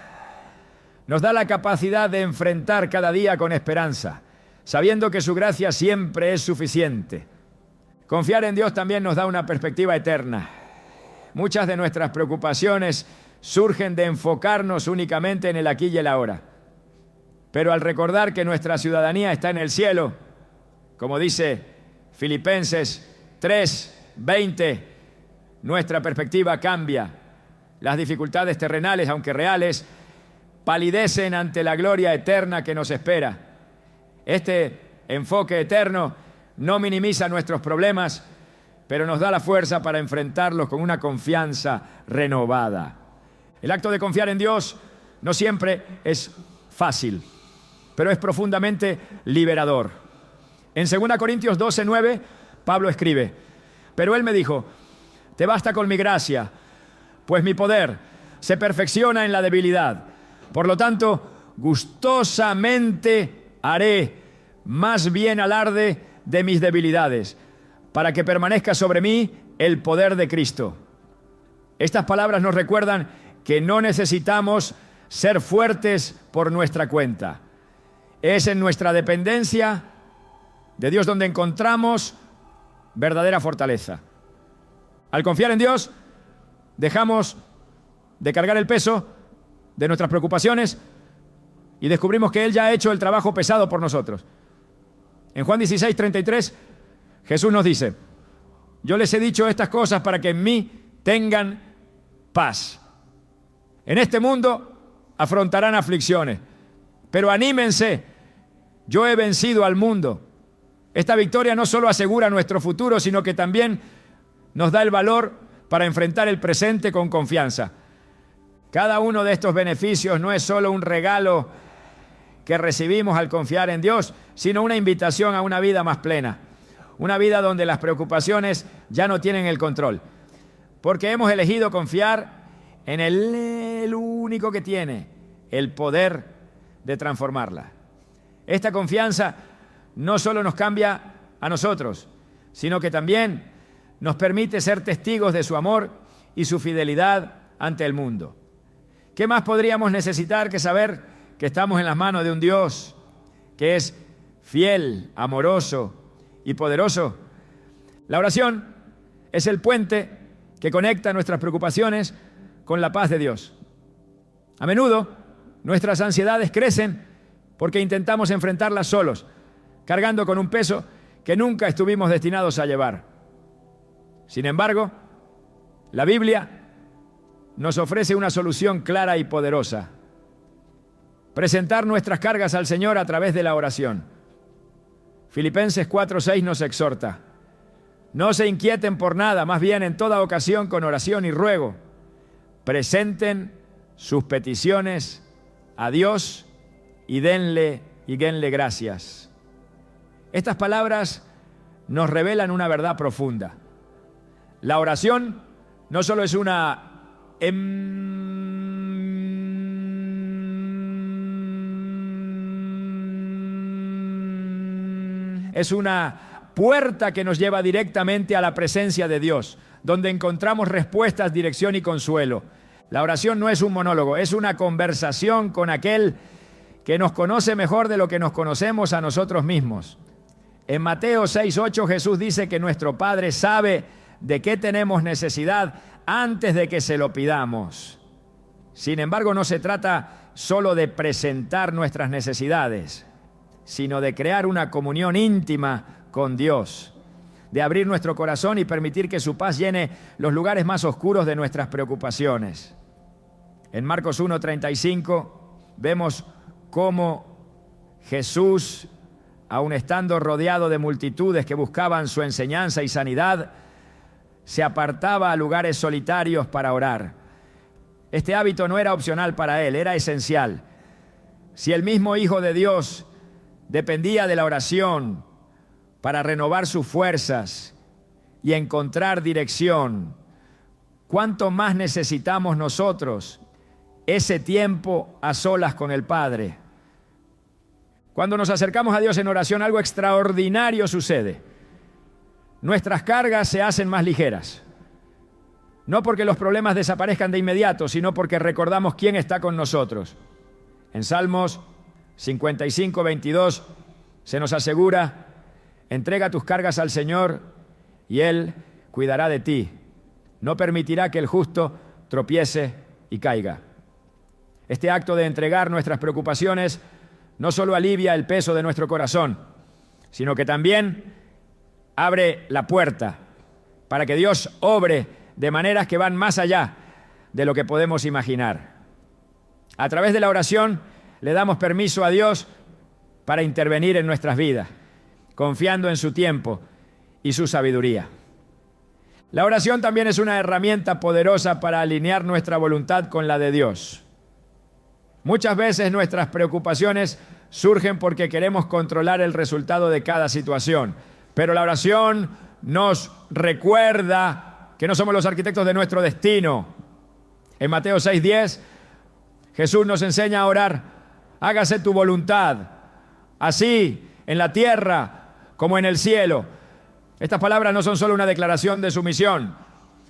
nos da la capacidad de enfrentar cada día con esperanza, sabiendo que su gracia siempre es suficiente. Confiar en Dios también nos da una perspectiva eterna. Muchas de nuestras preocupaciones surgen de enfocarnos únicamente en el aquí y el ahora. Pero al recordar que nuestra ciudadanía está en el cielo, como dice Filipenses 3:20, nuestra perspectiva cambia. Las dificultades terrenales, aunque reales, palidecen ante la gloria eterna que nos espera. Este enfoque eterno no minimiza nuestros problemas, pero nos da la fuerza para enfrentarlos con una confianza renovada. El acto de confiar en Dios no siempre es fácil, pero es profundamente liberador. En 2 Corintios 12:9, Pablo escribe: pero él me dijo, te basta con mi gracia, pues mi poder se perfecciona en la debilidad. Por lo tanto, gustosamente haré más bien alarde de mis debilidades, para que permanezca sobre mí el poder de Cristo. Estas palabras nos recuerdan que no necesitamos ser fuertes por nuestra cuenta. Es en nuestra dependencia de Dios donde encontramos verdadera fortaleza. Al confiar en Dios, dejamos de cargar el peso de nuestras preocupaciones y descubrimos que Él ya ha hecho el trabajo pesado por nosotros. En Juan 16:33, Jesús nos dice: yo les he dicho estas cosas para que en mí tengan paz. En este mundo afrontarán aflicciones, pero anímense, yo he vencido al mundo. Esta victoria no solo asegura nuestro futuro, sino que también nos da el valor para enfrentar el presente con confianza. Cada uno de estos beneficios no es solo un regalo que recibimos al confiar en Dios, sino una invitación a una vida más plena. Una vida donde las preocupaciones ya no tienen el control. Porque hemos elegido confiar en el único que tiene el poder de transformarla. Esta confianza no solo nos cambia a nosotros, sino que también nos permite ser testigos de su amor y su fidelidad ante el mundo. ¿Qué más podríamos necesitar que saber que estamos en las manos de un Dios que es fiel, amoroso y poderoso? La oración es el puente que conecta nuestras preocupaciones con la paz de Dios. A menudo nuestras ansiedades crecen porque intentamos enfrentarlas solos, cargando con un peso que nunca estuvimos destinados a llevar. Sin embargo, la Biblia nos ofrece una solución clara y poderosa: presentar nuestras cargas al Señor a través de la oración. Filipenses 4:6 nos exhorta: no se inquieten por nada, más bien en toda ocasión con oración y ruego, presenten sus peticiones a Dios y denle gracias. Estas palabras nos revelan una verdad profunda. La oración no solo es una es una puerta que nos lleva directamente a la presencia de Dios, donde encontramos respuestas, dirección y consuelo. La oración no es un monólogo, es una conversación con aquel que nos conoce mejor de lo que nos conocemos a nosotros mismos. En Mateo 6:8 Jesús dice que nuestro Padre sabe de qué tenemos necesidad antes de que se lo pidamos. Sin embargo, no se trata solo de presentar nuestras necesidades, sino de crear una comunión íntima con Dios, de abrir nuestro corazón y permitir que su paz llene los lugares más oscuros de nuestras preocupaciones. En Marcos 1:35 vemos cómo Jesús, aun estando rodeado de multitudes que buscaban su enseñanza y sanidad, se apartaba a lugares solitarios para orar. Este hábito no era opcional para él, era esencial. Si el mismo Hijo de Dios dependía de la oración para renovar sus fuerzas y encontrar dirección, ¿cuánto más necesitamos nosotros ese tiempo a solas con el Padre? Cuando nos acercamos a Dios en oración, algo extraordinario sucede. Nuestras cargas se hacen más ligeras. No porque los problemas desaparezcan de inmediato, sino porque recordamos quién está con nosotros. En Salmos 55, 22 se nos asegura: entrega tus cargas al Señor y Él cuidará de ti. No permitirá que el justo tropiece y caiga. Este acto de entregar nuestras preocupaciones no solo alivia el peso de nuestro corazón, sino que también abre la puerta para que Dios obre de maneras que van más allá de lo que podemos imaginar. A través de la oración le damos permiso a Dios para intervenir en nuestras vidas, confiando en su tiempo y su sabiduría. La oración también es una herramienta poderosa para alinear nuestra voluntad con la de Dios. Muchas veces nuestras preocupaciones surgen porque queremos controlar el resultado de cada situación, pero la oración nos recuerda que no somos los arquitectos de nuestro destino. En Mateo 6:10, Jesús nos enseña a orar: hágase tu voluntad, así en la tierra como en el cielo. Estas palabras no son solo una declaración de sumisión,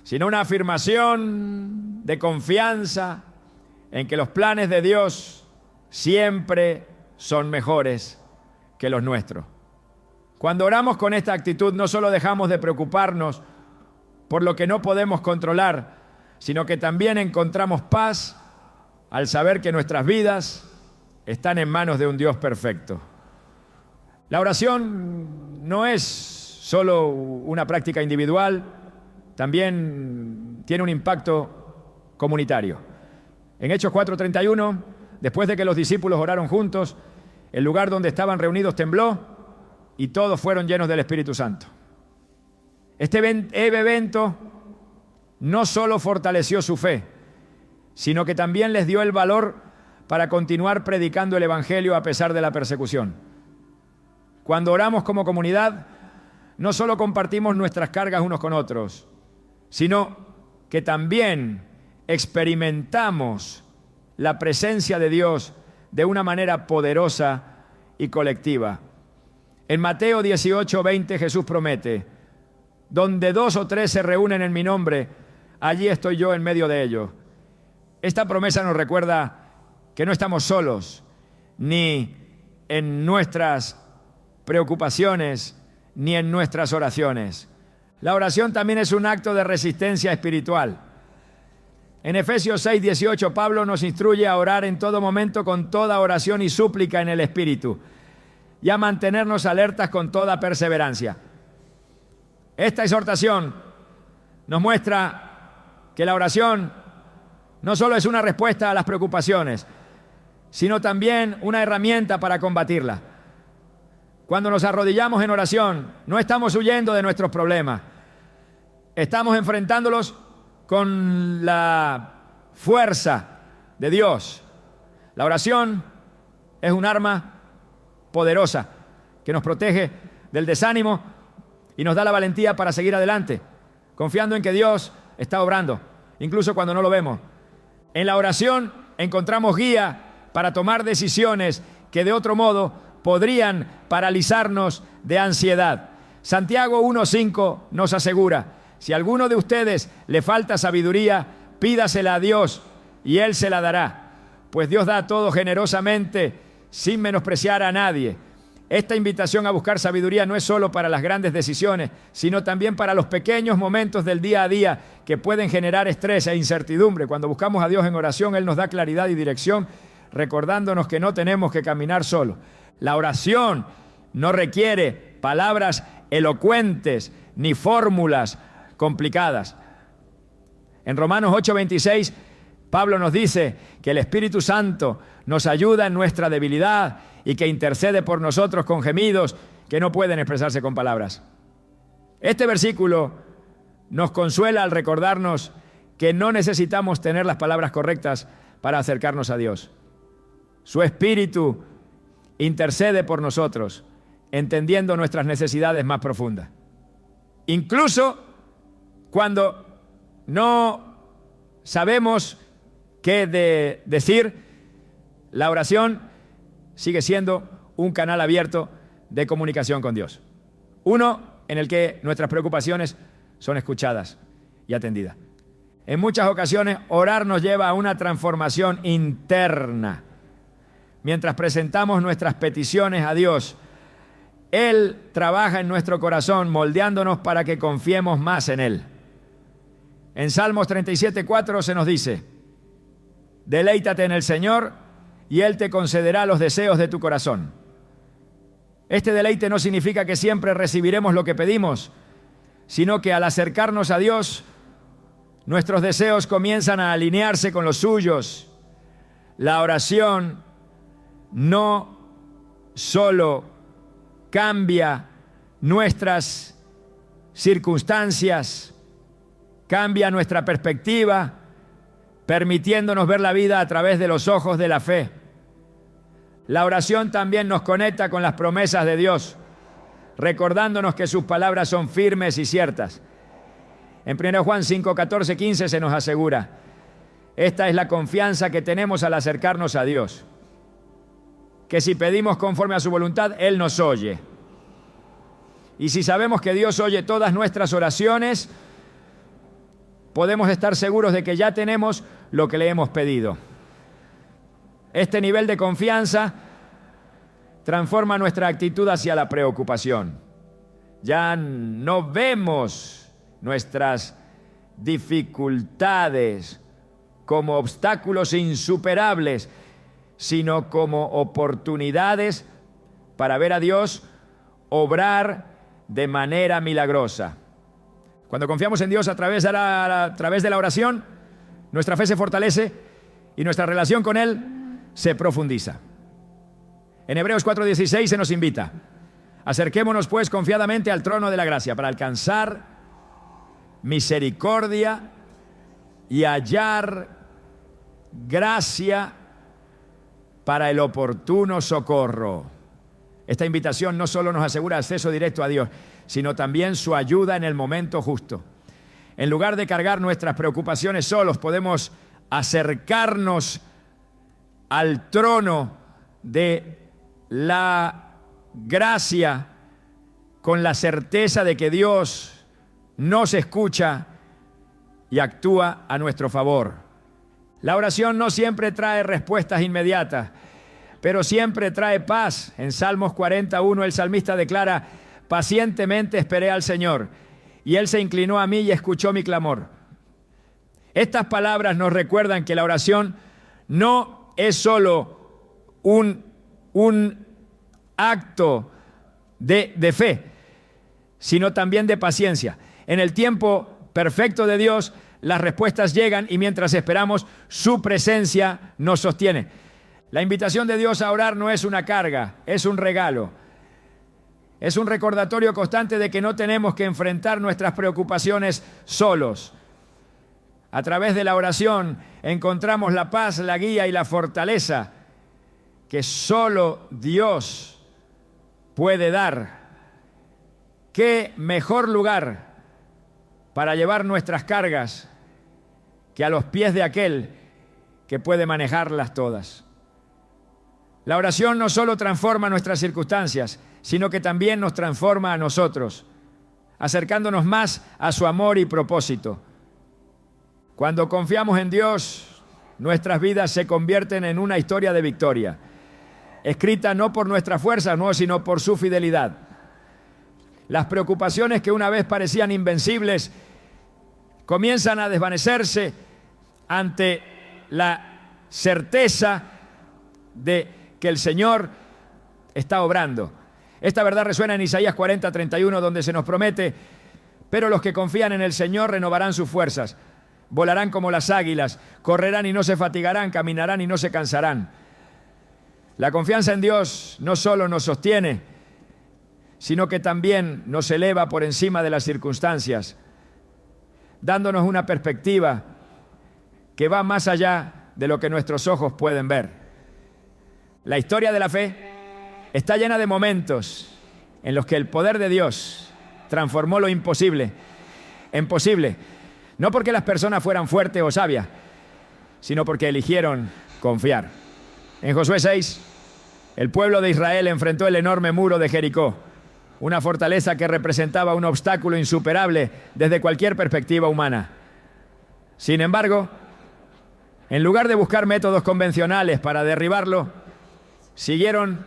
sino una afirmación de confianza en que los planes de Dios siempre son mejores que los nuestros. Cuando oramos con esta actitud, no solo dejamos de preocuparnos por lo que no podemos controlar, sino que también encontramos paz al saber que nuestras vidas están en manos de un Dios perfecto. La oración no es solo una práctica individual, también tiene un impacto comunitario. En Hechos 4:31, después de que los discípulos oraron juntos, el lugar donde estaban reunidos tembló y todos fueron llenos del Espíritu Santo. Este evento no solo fortaleció su fe, sino que también les dio el valor para continuar predicando el Evangelio a pesar de la persecución. Cuando oramos como comunidad, no solo compartimos nuestras cargas unos con otros, sino que también experimentamos la presencia de Dios de una manera poderosa y colectiva. En Mateo 18:20 Jesús promete: donde 2 o 3 se reúnen en mi nombre, allí estoy yo en medio de ellos. Esta promesa nos recuerda que no estamos solos, ni en nuestras preocupaciones, ni en nuestras oraciones. La oración también es un acto de resistencia espiritual. En Efesios 6:18, Pablo nos instruye a orar en todo momento con toda oración y súplica en el Espíritu, y a mantenernos alertas con toda perseverancia. Esta exhortación nos muestra que la oración no solo es una respuesta a las preocupaciones, sino también una herramienta para combatirlas. Cuando nos arrodillamos en oración, no estamos huyendo de nuestros problemas, estamos enfrentándolos con la fuerza de Dios. La oración es un arma poderosa que nos protege del desánimo y nos da la valentía para seguir adelante, confiando en que Dios está obrando, incluso cuando no lo vemos. En la oración encontramos guía para tomar decisiones que de otro modo podrían paralizarnos de ansiedad. Santiago 1:5 nos asegura: si a alguno de ustedes le falta sabiduría, pídasela a Dios y Él se la dará, pues Dios da todo generosamente sin menospreciar a nadie. Esta invitación a buscar sabiduría no es solo para las grandes decisiones, sino también para los pequeños momentos del día a día que pueden generar estrés e incertidumbre. Cuando buscamos a Dios en oración, Él nos da claridad y dirección, recordándonos que no tenemos que caminar solos. La oración no requiere palabras elocuentes ni fórmulas complicadas. En Romanos 8:26, Pablo nos dice que el Espíritu Santo nos ayuda en nuestra debilidad y que intercede por nosotros con gemidos que no pueden expresarse con palabras. Este versículo nos consuela al recordarnos que no necesitamos tener las palabras correctas para acercarnos a Dios. Su Espíritu intercede por nosotros, entendiendo nuestras necesidades más profundas. Incluso cuando no sabemos qué decir, la oración sigue siendo un canal abierto de comunicación con Dios. Uno en el que nuestras preocupaciones son escuchadas y atendidas. En muchas ocasiones, orar nos lleva a una transformación interna. Mientras presentamos nuestras peticiones a Dios, Él trabaja en nuestro corazón, moldeándonos para que confiemos más en Él. En Salmos 37:4 se nos dice: deleítate en el Señor y Él te concederá los deseos de tu corazón. Este deleite no significa que siempre recibiremos lo que pedimos, sino que al acercarnos a Dios, nuestros deseos comienzan a alinearse con los suyos. La oración no solo cambia nuestras circunstancias, cambia nuestra perspectiva, permitiéndonos ver la vida a través de los ojos de la fe. La oración también nos conecta con las promesas de Dios, recordándonos que sus palabras son firmes y ciertas. En 1 Juan 5, 14, 15 se nos asegura: esta es la confianza que tenemos al acercarnos a Dios, que si pedimos conforme a su voluntad, Él nos oye. Y si sabemos que Dios oye todas nuestras oraciones, podemos estar seguros de que ya tenemos lo que le hemos pedido. Este nivel de confianza transforma nuestra actitud hacia la preocupación. Ya no vemos nuestras dificultades como obstáculos insuperables, sino como oportunidades para ver a Dios obrar de manera milagrosa. Cuando confiamos en Dios a través de la oración, nuestra fe se fortalece y nuestra relación con Él se profundiza. En Hebreos 4:16 se nos invita: acerquémonos pues confiadamente al trono de la gracia para alcanzar misericordia y hallar gracia para el oportuno socorro. Esta invitación no solo nos asegura acceso directo a Dios, sino también su ayuda en el momento justo. En lugar de cargar nuestras preocupaciones solos, podemos acercarnos al trono de la gracia con la certeza de que Dios nos escucha y actúa a nuestro favor. La oración no siempre trae respuestas inmediatas, pero siempre trae paz. En Salmos 41 el salmista declara: pacientemente esperé al Señor, y Él se inclinó a mí y escuchó mi clamor. Estas palabras nos recuerdan que la oración no es solo un acto de fe, sino también de paciencia. En el tiempo perfecto de Dios, las respuestas llegan y mientras esperamos, su presencia nos sostiene. La invitación de Dios a orar no es una carga, es un regalo. Es un recordatorio constante de que no tenemos que enfrentar nuestras preocupaciones solos. A través de la oración encontramos la paz, la guía y la fortaleza que solo Dios puede dar. ¿Qué mejor lugar para llevar nuestras cargas que a los pies de aquel que puede manejarlas todas? La oración no solo transforma nuestras circunstancias, sino que también nos transforma a nosotros, acercándonos más a su amor y propósito. Cuando confiamos en Dios, nuestras vidas se convierten en una historia de victoria, escrita no por nuestra fuerza, no, sino por su fidelidad. Las preocupaciones que una vez parecían invencibles comienzan a desvanecerse ante la certeza de que el Señor está obrando. Esta verdad resuena en Isaías 40:31, donde se nos promete: pero los que confían en el Señor renovarán sus fuerzas, volarán como las águilas, correrán y no se fatigarán, caminarán y no se cansarán. La confianza en Dios no solo nos sostiene, sino que también nos eleva por encima de las circunstancias, dándonos una perspectiva que va más allá de lo que nuestros ojos pueden ver. La historia de la fe está llena de momentos en los que el poder de Dios transformó lo imposible en posible, no porque las personas fueran fuertes o sabias, sino porque eligieron confiar. En Josué 6, el pueblo de Israel enfrentó el enorme muro de Jericó, una fortaleza que representaba un obstáculo insuperable desde cualquier perspectiva humana. Sin embargo, en lugar de buscar métodos convencionales para derribarlo, siguieron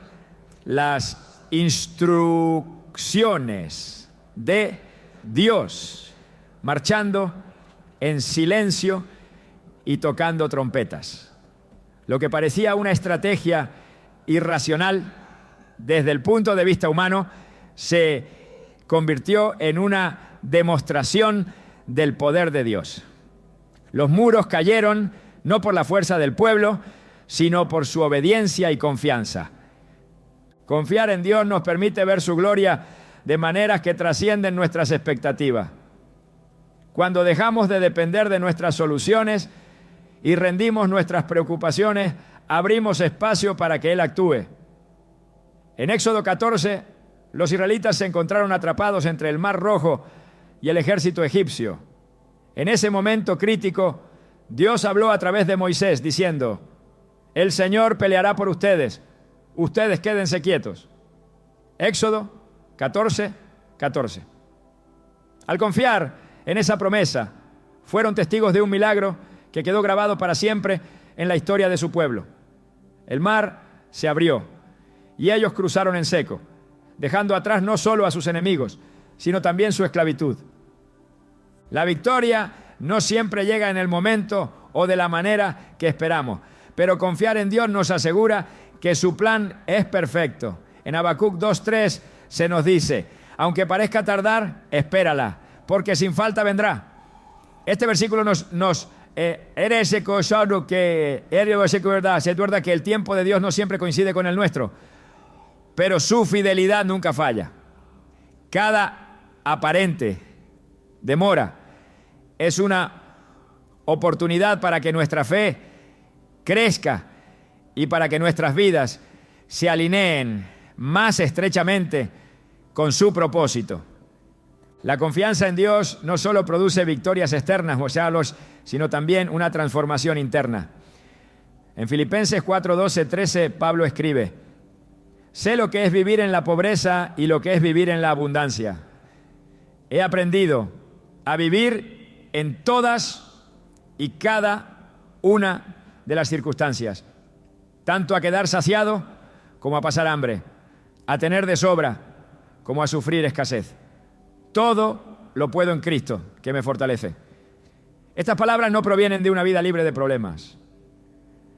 las instrucciones de Dios, marchando en silencio y tocando trompetas. Lo que parecía una estrategia irracional desde el punto de vista humano se convirtió en una demostración del poder de Dios. Los muros cayeron no por la fuerza del pueblo, sino por su obediencia y confianza. Confiar en Dios nos permite ver su gloria de maneras que trascienden nuestras expectativas. Cuando dejamos de depender de nuestras soluciones y rendimos nuestras preocupaciones, abrimos espacio para que Él actúe. En Éxodo 14, los israelitas se encontraron atrapados entre el Mar Rojo y el ejército egipcio. En ese momento crítico, Dios habló a través de Moisés diciendo: el Señor peleará por ustedes, ustedes quédense quietos. Éxodo 14, 14. Al confiar en esa promesa, fueron testigos de un milagro que quedó grabado para siempre en la historia de su pueblo. El mar se abrió y ellos cruzaron en seco, dejando atrás no solo a sus enemigos, sino también su esclavitud. La victoria no siempre llega en el momento o de la manera que esperamos, pero confiar en Dios nos asegura que su plan es perfecto. En Habacuc 2:3 se nos dice: aunque parezca tardar, espérala, porque sin falta vendrá. Este versículo nos eres recordado que se recuerda que el tiempo de Dios no siempre coincide con el nuestro, pero su fidelidad nunca falla. Cada aparente demora es una oportunidad para que nuestra fe crezca y para que nuestras vidas se alineen más estrechamente con su propósito. La confianza en Dios no solo produce victorias externas, sino también una transformación interna. En Filipenses 4:12-13, Pablo escribe: sé lo que es vivir en la pobreza y lo que es vivir en la abundancia. He aprendido a vivir en todas y cada una de las circunstancias, tanto a quedar saciado como a pasar hambre, a tener de sobra como a sufrir escasez. Todo lo puedo en Cristo, que me fortalece. Estas palabras no provienen de una vida libre de problemas,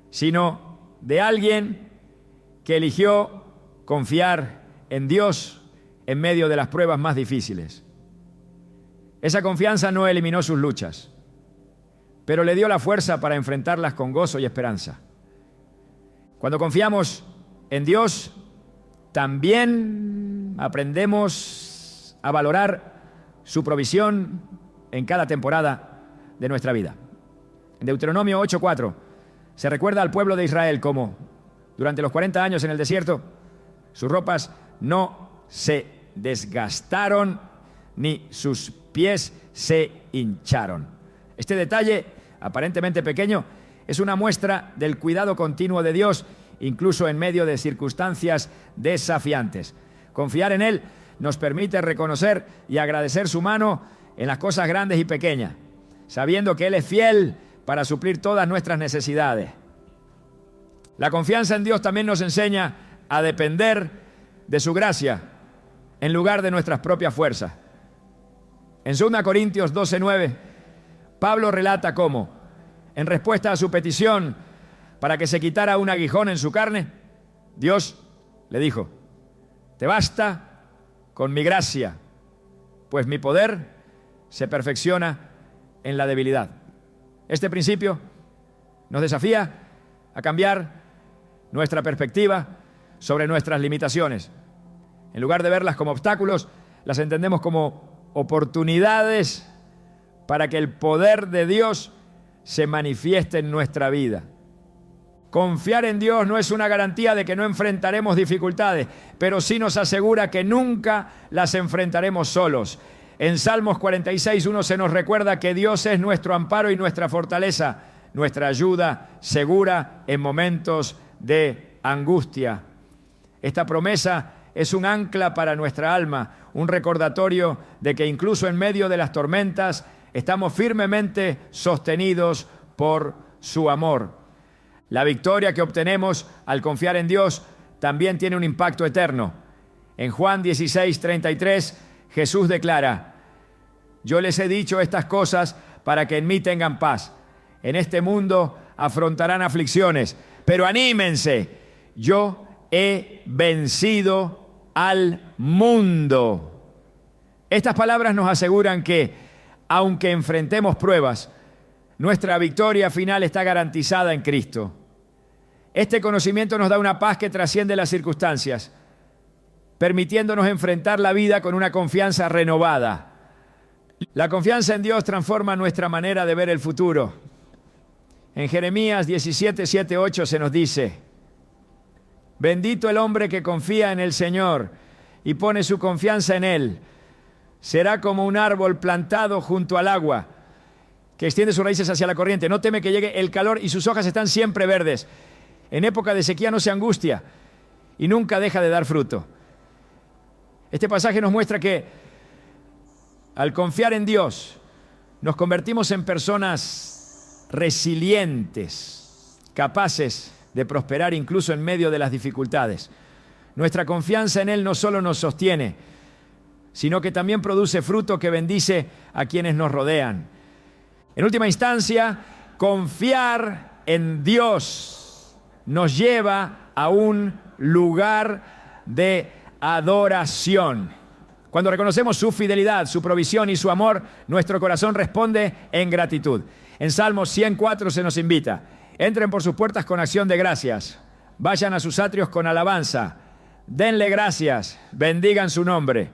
sino de alguien que eligió confiar en Dios en medio de las pruebas más difíciles. Esa confianza no eliminó sus luchas, pero le dio la fuerza para enfrentarlas con gozo y esperanza. Cuando confiamos en Dios, también aprendemos a valorar su provisión en cada temporada de nuestra vida. En Deuteronomio 8:4 se recuerda al pueblo de Israel cómo durante los 40 años en el desierto sus ropas no se desgastaron ni sus pies se hincharon. Este detalle, aparentemente pequeño, es una muestra del cuidado continuo de Dios, incluso en medio de circunstancias desafiantes. Confiar en Él nos permite reconocer y agradecer su mano en las cosas grandes y pequeñas, sabiendo que Él es fiel para suplir todas nuestras necesidades. La confianza en Dios también nos enseña a depender de su gracia en lugar de nuestras propias fuerzas. En 2 Corintios 12:9, Pablo relata cómo, en respuesta a su petición para que se quitara un aguijón en su carne, Dios le dijo: te basta con mi gracia, pues mi poder se perfecciona en la debilidad. Este principio nos desafía a cambiar nuestra perspectiva sobre nuestras limitaciones. En lugar de verlas como obstáculos, las entendemos como oportunidades para que el poder de Dios se manifieste en nuestra vida. Confiar en Dios no es una garantía de que no enfrentaremos dificultades, pero sí nos asegura que nunca las enfrentaremos solos. En Salmos 46:1 se nos recuerda que Dios es nuestro amparo y nuestra fortaleza, nuestra ayuda segura en momentos de angustia. Esta promesa es un ancla para nuestra alma, un recordatorio de que incluso en medio de las tormentas estamos firmemente sostenidos por su amor. La victoria que obtenemos al confiar en Dios también tiene un impacto eterno. En Juan 16:33, Jesús declara: yo les he dicho estas cosas para que en mí tengan paz. En este mundo afrontarán aflicciones, pero anímense, yo he vencido al mundo. Estas palabras nos aseguran que, aunque enfrentemos pruebas, nuestra victoria final está garantizada en Cristo. Este conocimiento nos da una paz que trasciende las circunstancias, permitiéndonos enfrentar la vida con una confianza renovada. La confianza en Dios transforma nuestra manera de ver el futuro. En Jeremías 17:7-8 se nos dice: bendito el hombre que confía en el Señor y pone su confianza en Él. Será como un árbol plantado junto al agua, que extiende sus raíces hacia la corriente. No teme que llegue el calor y sus hojas están siempre verdes. En época de sequía no se angustia y nunca deja de dar fruto. Este pasaje nos muestra que al confiar en Dios nos convertimos en personas resilientes, capaces de prosperar incluso en medio de las dificultades. Nuestra confianza en Él no solo nos sostiene, sino que también produce fruto que bendice a quienes nos rodean. En última instancia, confiar en Dios nos lleva a un lugar de adoración. Cuando reconocemos su fidelidad, su provisión y su amor, nuestro corazón responde en gratitud. En Salmos 104 se nos invita: entren por sus puertas con acción de gracias, vayan a sus atrios con alabanza, denle gracias, bendigan su nombre.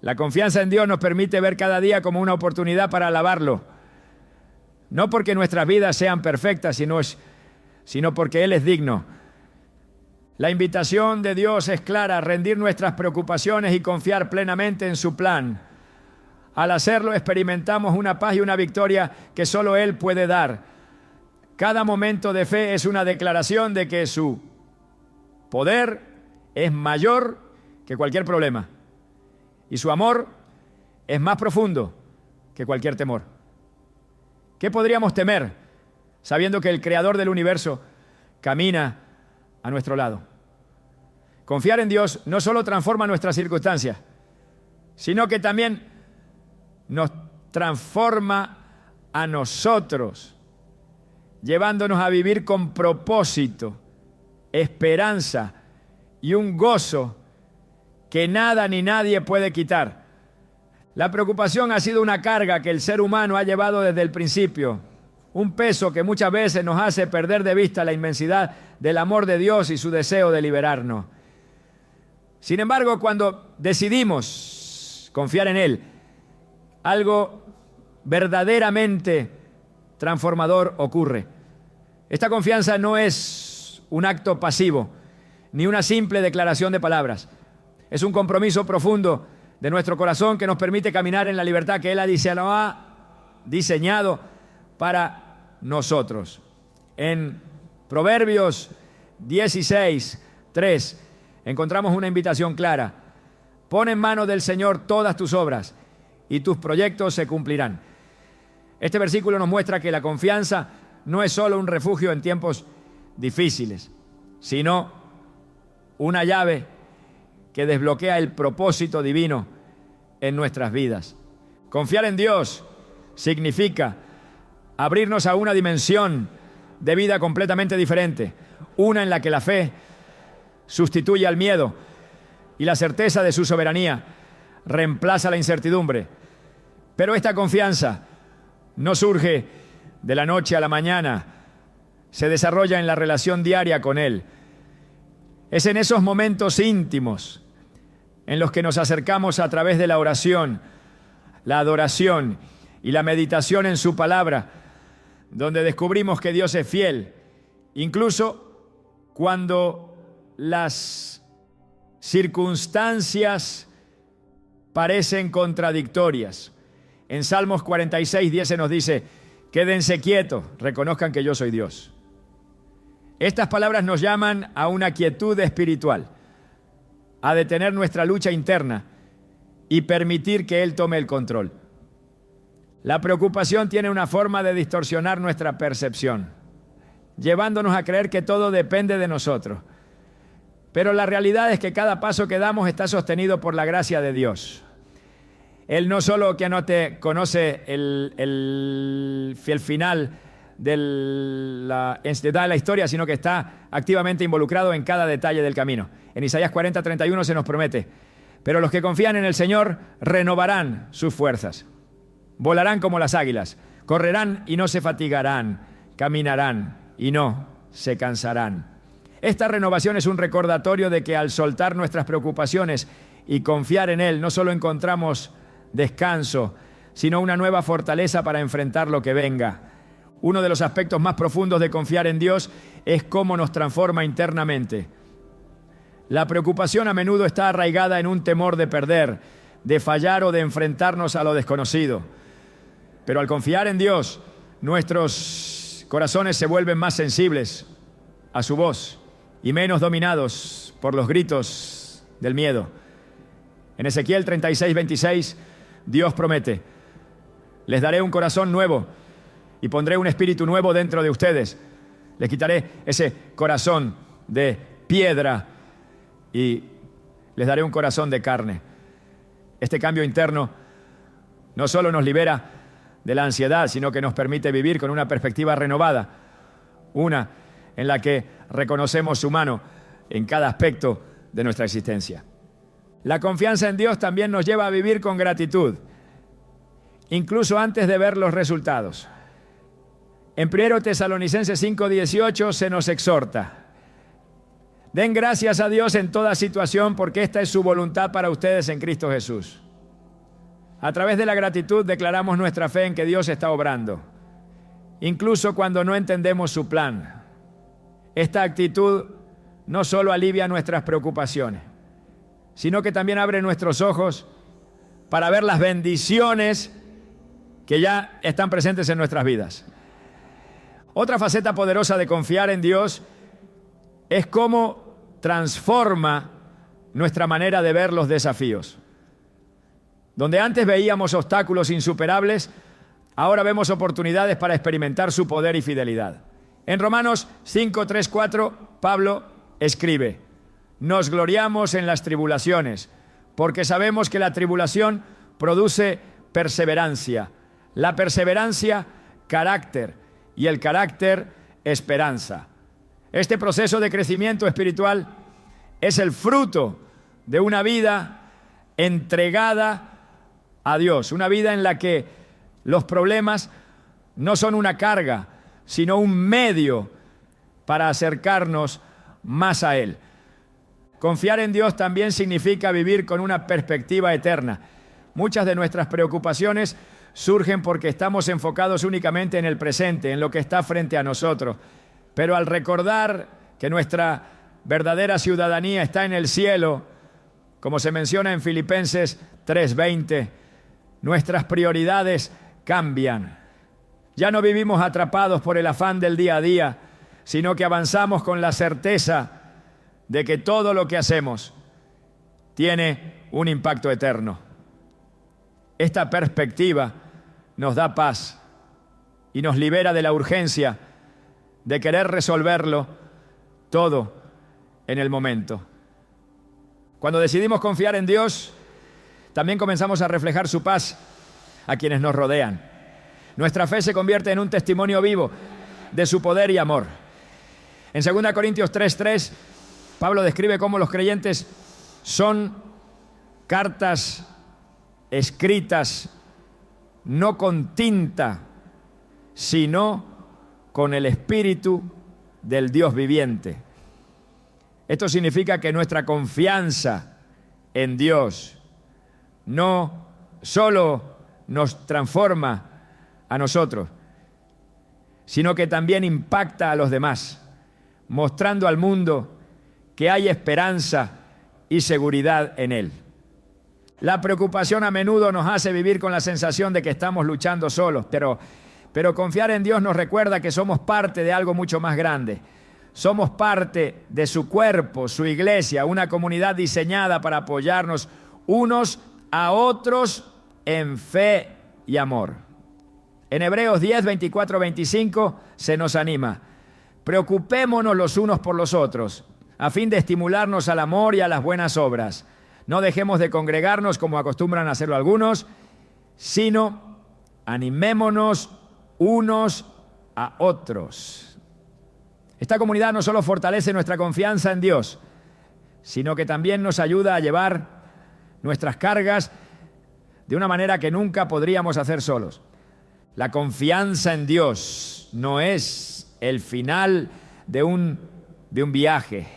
La confianza en Dios nos permite ver cada día como una oportunidad para alabarlo. No porque nuestras vidas sean perfectas, sino porque Él es digno. La invitación de Dios es clara: rendir nuestras preocupaciones y confiar plenamente en su plan. Al hacerlo, experimentamos una paz y una victoria que solo Él puede dar. Cada momento de fe es una declaración de que su poder es mayor que cualquier problema y su amor es más profundo que cualquier temor. ¿Qué podríamos temer sabiendo que el Creador del universo camina a nuestro lado? Confiar en Dios no solo transforma nuestras circunstancias, sino que también nos transforma a nosotros, llevándonos a vivir con propósito, esperanza y un gozo que nada ni nadie puede quitar. La preocupación ha sido una carga que el ser humano ha llevado desde el principio, un peso que muchas veces nos hace perder de vista la inmensidad del amor de Dios y su deseo de liberarnos. Sin embargo, cuando decidimos confiar en Él, algo verdaderamente transformador ocurre. Esta confianza no es un acto pasivo, ni una simple declaración de palabras. Es un compromiso profundo de nuestro corazón que nos permite caminar en la libertad que Él ha diseñado para nosotros. En Proverbios 16:3 encontramos una invitación clara: pon en manos del Señor todas tus obras y tus proyectos se cumplirán. Este versículo nos muestra que la confianza no es solo un refugio en tiempos difíciles, sino una llave que desbloquea el propósito divino en nuestras vidas. Confiar en Dios significa abrirnos a una dimensión de vida completamente diferente, una en la que la fe sustituye al miedo y la certeza de su soberanía reemplaza la incertidumbre. Pero esta confianza no surge de la noche a la mañana, se desarrolla en la relación diaria con Él. Es en esos momentos íntimos en los que nos acercamos a través de la oración, la adoración y la meditación en su palabra, donde descubrimos que Dios es fiel, incluso cuando las circunstancias parecen contradictorias. En Salmos 46:10 se nos dice: quédense quietos, reconozcan que yo soy Dios. Estas palabras nos llaman a una quietud espiritual, a detener nuestra lucha interna y permitir que Él tome el control. La preocupación tiene una forma de distorsionar nuestra percepción, llevándonos a creer que todo depende de nosotros. Pero la realidad es que cada paso que damos está sostenido por la gracia de Dios. Él no solo que no te conoce el final de la historia, sino que está activamente involucrado en cada detalle del camino. En Isaías 40:31 se nos promete: pero los que confían en el Señor renovarán sus fuerzas. Volarán como las águilas, correrán y no se fatigarán, caminarán y no se cansarán. Esta renovación es un recordatorio de que al soltar nuestras preocupaciones y confiar en Él, no solo encontramos descanso, sino una nueva fortaleza para enfrentar lo que venga. Uno de los aspectos más profundos de confiar en Dios es cómo nos transforma internamente. La preocupación a menudo está arraigada en un temor de perder, de fallar o de enfrentarnos a lo desconocido. Pero al confiar en Dios, nuestros corazones se vuelven más sensibles a su voz y menos dominados por los gritos del miedo. En Ezequiel 36:26, Dios promete: les daré un corazón nuevo y pondré un espíritu nuevo dentro de ustedes. Les quitaré ese corazón de piedra y les daré un corazón de carne. Este cambio interno no solo nos libera de la ansiedad, sino que nos permite vivir con una perspectiva renovada, una en la que reconocemos su mano en cada aspecto de nuestra existencia. La confianza en Dios también nos lleva a vivir con gratitud, incluso antes de ver los resultados. En 1 Tesalonicenses 5:18 se nos exhorta: den gracias a Dios en toda situación, porque esta es su voluntad para ustedes en Cristo Jesús. A través de la gratitud declaramos nuestra fe en que Dios está obrando, incluso cuando no entendemos su plan. Esta actitud no solo alivia nuestras preocupaciones, sino que también abre nuestros ojos para ver las bendiciones que ya están presentes en nuestras vidas. Otra faceta poderosa de confiar en Dios es cómo transforma nuestra manera de ver los desafíos. Donde antes veíamos obstáculos insuperables, ahora vemos oportunidades para experimentar su poder y fidelidad. En Romanos 5:3-4, Pablo escribe: nos gloriamos en las tribulaciones, porque sabemos que la tribulación produce perseverancia, la perseverancia, carácter, y el carácter, esperanza. Este proceso de crecimiento espiritual es el fruto de una vida entregada a Dios, una vida en la que los problemas no son una carga, sino un medio para acercarnos más a Él. Confiar en Dios también significa vivir con una perspectiva eterna. Muchas de nuestras preocupaciones surgen porque estamos enfocados únicamente en el presente, en lo que está frente a nosotros. Pero al recordar que nuestra verdadera ciudadanía está en el cielo, como se menciona en Filipenses 3:20, nuestras prioridades cambian. Ya no vivimos atrapados por el afán del día a día, sino que avanzamos con la certeza de que todo lo que hacemos tiene un impacto eterno. Esta perspectiva nos da paz y nos libera de la urgencia de querer resolverlo todo en el momento. Cuando decidimos confiar en Dios, también comenzamos a reflejar su paz a quienes nos rodean. Nuestra fe se convierte en un testimonio vivo de su poder y amor. En 2 Corintios 3:3, Pablo describe cómo los creyentes son cartas escritas no con tinta, sino con el Espíritu del Dios viviente. Esto significa que nuestra confianza en Dios no solo nos transforma a nosotros, sino que también impacta a los demás, mostrando al mundo que hay esperanza y seguridad en Él. La preocupación a menudo nos hace vivir con la sensación de que estamos luchando solos, pero confiar en Dios nos recuerda que somos parte de algo mucho más grande. Somos parte de su cuerpo, su iglesia, una comunidad diseñada para apoyarnos unos a otros en fe y amor. En Hebreos 10, 24, 25 se nos anima: preocupémonos los unos por los otros, a fin de estimularnos al amor y a las buenas obras. No dejemos de congregarnos como acostumbran a hacerlo algunos, sino animémonos unos a otros. Esta comunidad no solo fortalece nuestra confianza en Dios, sino que también nos ayuda a llevar nuestras cargas de una manera que nunca podríamos hacer solos. La confianza en Dios no es el final de un viaje,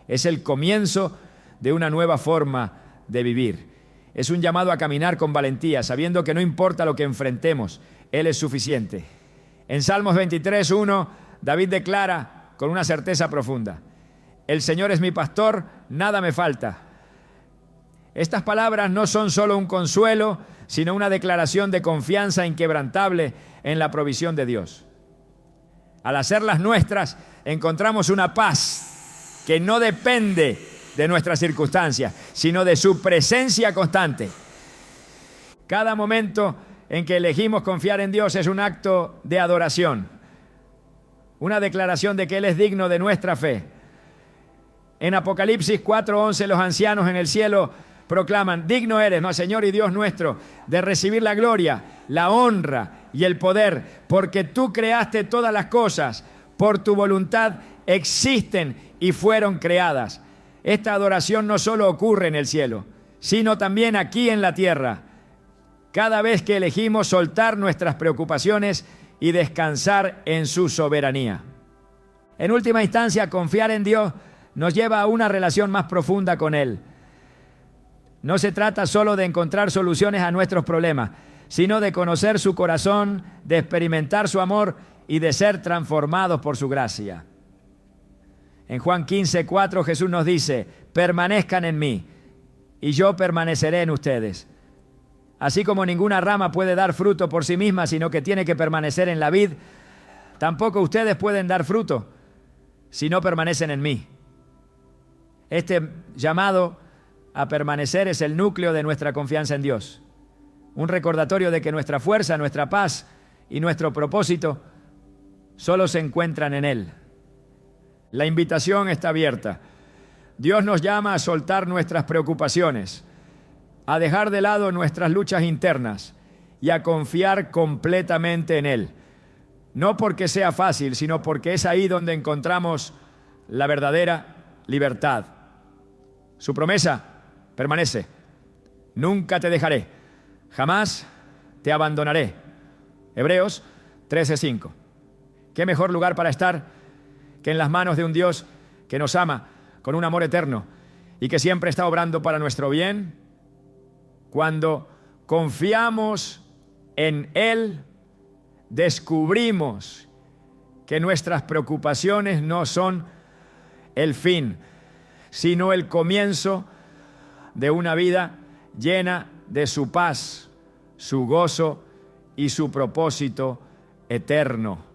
es el comienzo de una nueva forma de vivir. Es un llamado a caminar con valentía, sabiendo que no importa lo que enfrentemos, Él es suficiente. En Salmos 23, 1, David declara con una certeza profunda: el Señor es mi pastor, nada me falta. Estas palabras no son solo un consuelo, sino una declaración de confianza inquebrantable en la provisión de Dios. Al hacerlas nuestras, encontramos una paz que no depende de nuestras circunstancias, sino de su presencia constante. Cada momento en que elegimos confiar en Dios es un acto de adoración, una declaración de que Él es digno de nuestra fe. En Apocalipsis 4:11 los ancianos en el cielo proclaman: digno eres, ¿no, Señor y Dios nuestro, de recibir la gloria, la honra y el poder, porque tú creaste todas las cosas, por tu voluntad existen y fueron creadas. Esta adoración no solo ocurre en el cielo, sino también aquí en la tierra, cada vez que elegimos soltar nuestras preocupaciones y descansar en su soberanía. En última instancia, confiar en Dios nos lleva a una relación más profunda con Él. No se trata solo de encontrar soluciones a nuestros problemas, sino de conocer su corazón, de experimentar su amor y de ser transformados por su gracia. En Juan 15:4 Jesús nos dice: permanezcan en mí y yo permaneceré en ustedes. Así como ninguna rama puede dar fruto por sí misma, sino que tiene que permanecer en la vid, tampoco ustedes pueden dar fruto si no permanecen en mí. Este llamado a permanecer es el núcleo de nuestra confianza en Dios. Un recordatorio de que nuestra fuerza, nuestra paz y nuestro propósito solo se encuentran en Él. La invitación está abierta. Dios nos llama a soltar nuestras preocupaciones, a dejar de lado nuestras luchas internas y a confiar completamente en Él. No porque sea fácil, sino porque es ahí donde encontramos la verdadera libertad. Su promesa permanece: nunca te dejaré, jamás te abandonaré. Hebreos 13:5. ¿Qué mejor lugar para estar que en las manos de un Dios que nos ama con un amor eterno y que siempre está obrando para nuestro bien? Cuando confiamos en Él, descubrimos que nuestras preocupaciones no son el fin, sino el comienzo de una vida llena de su paz, su gozo y su propósito eterno.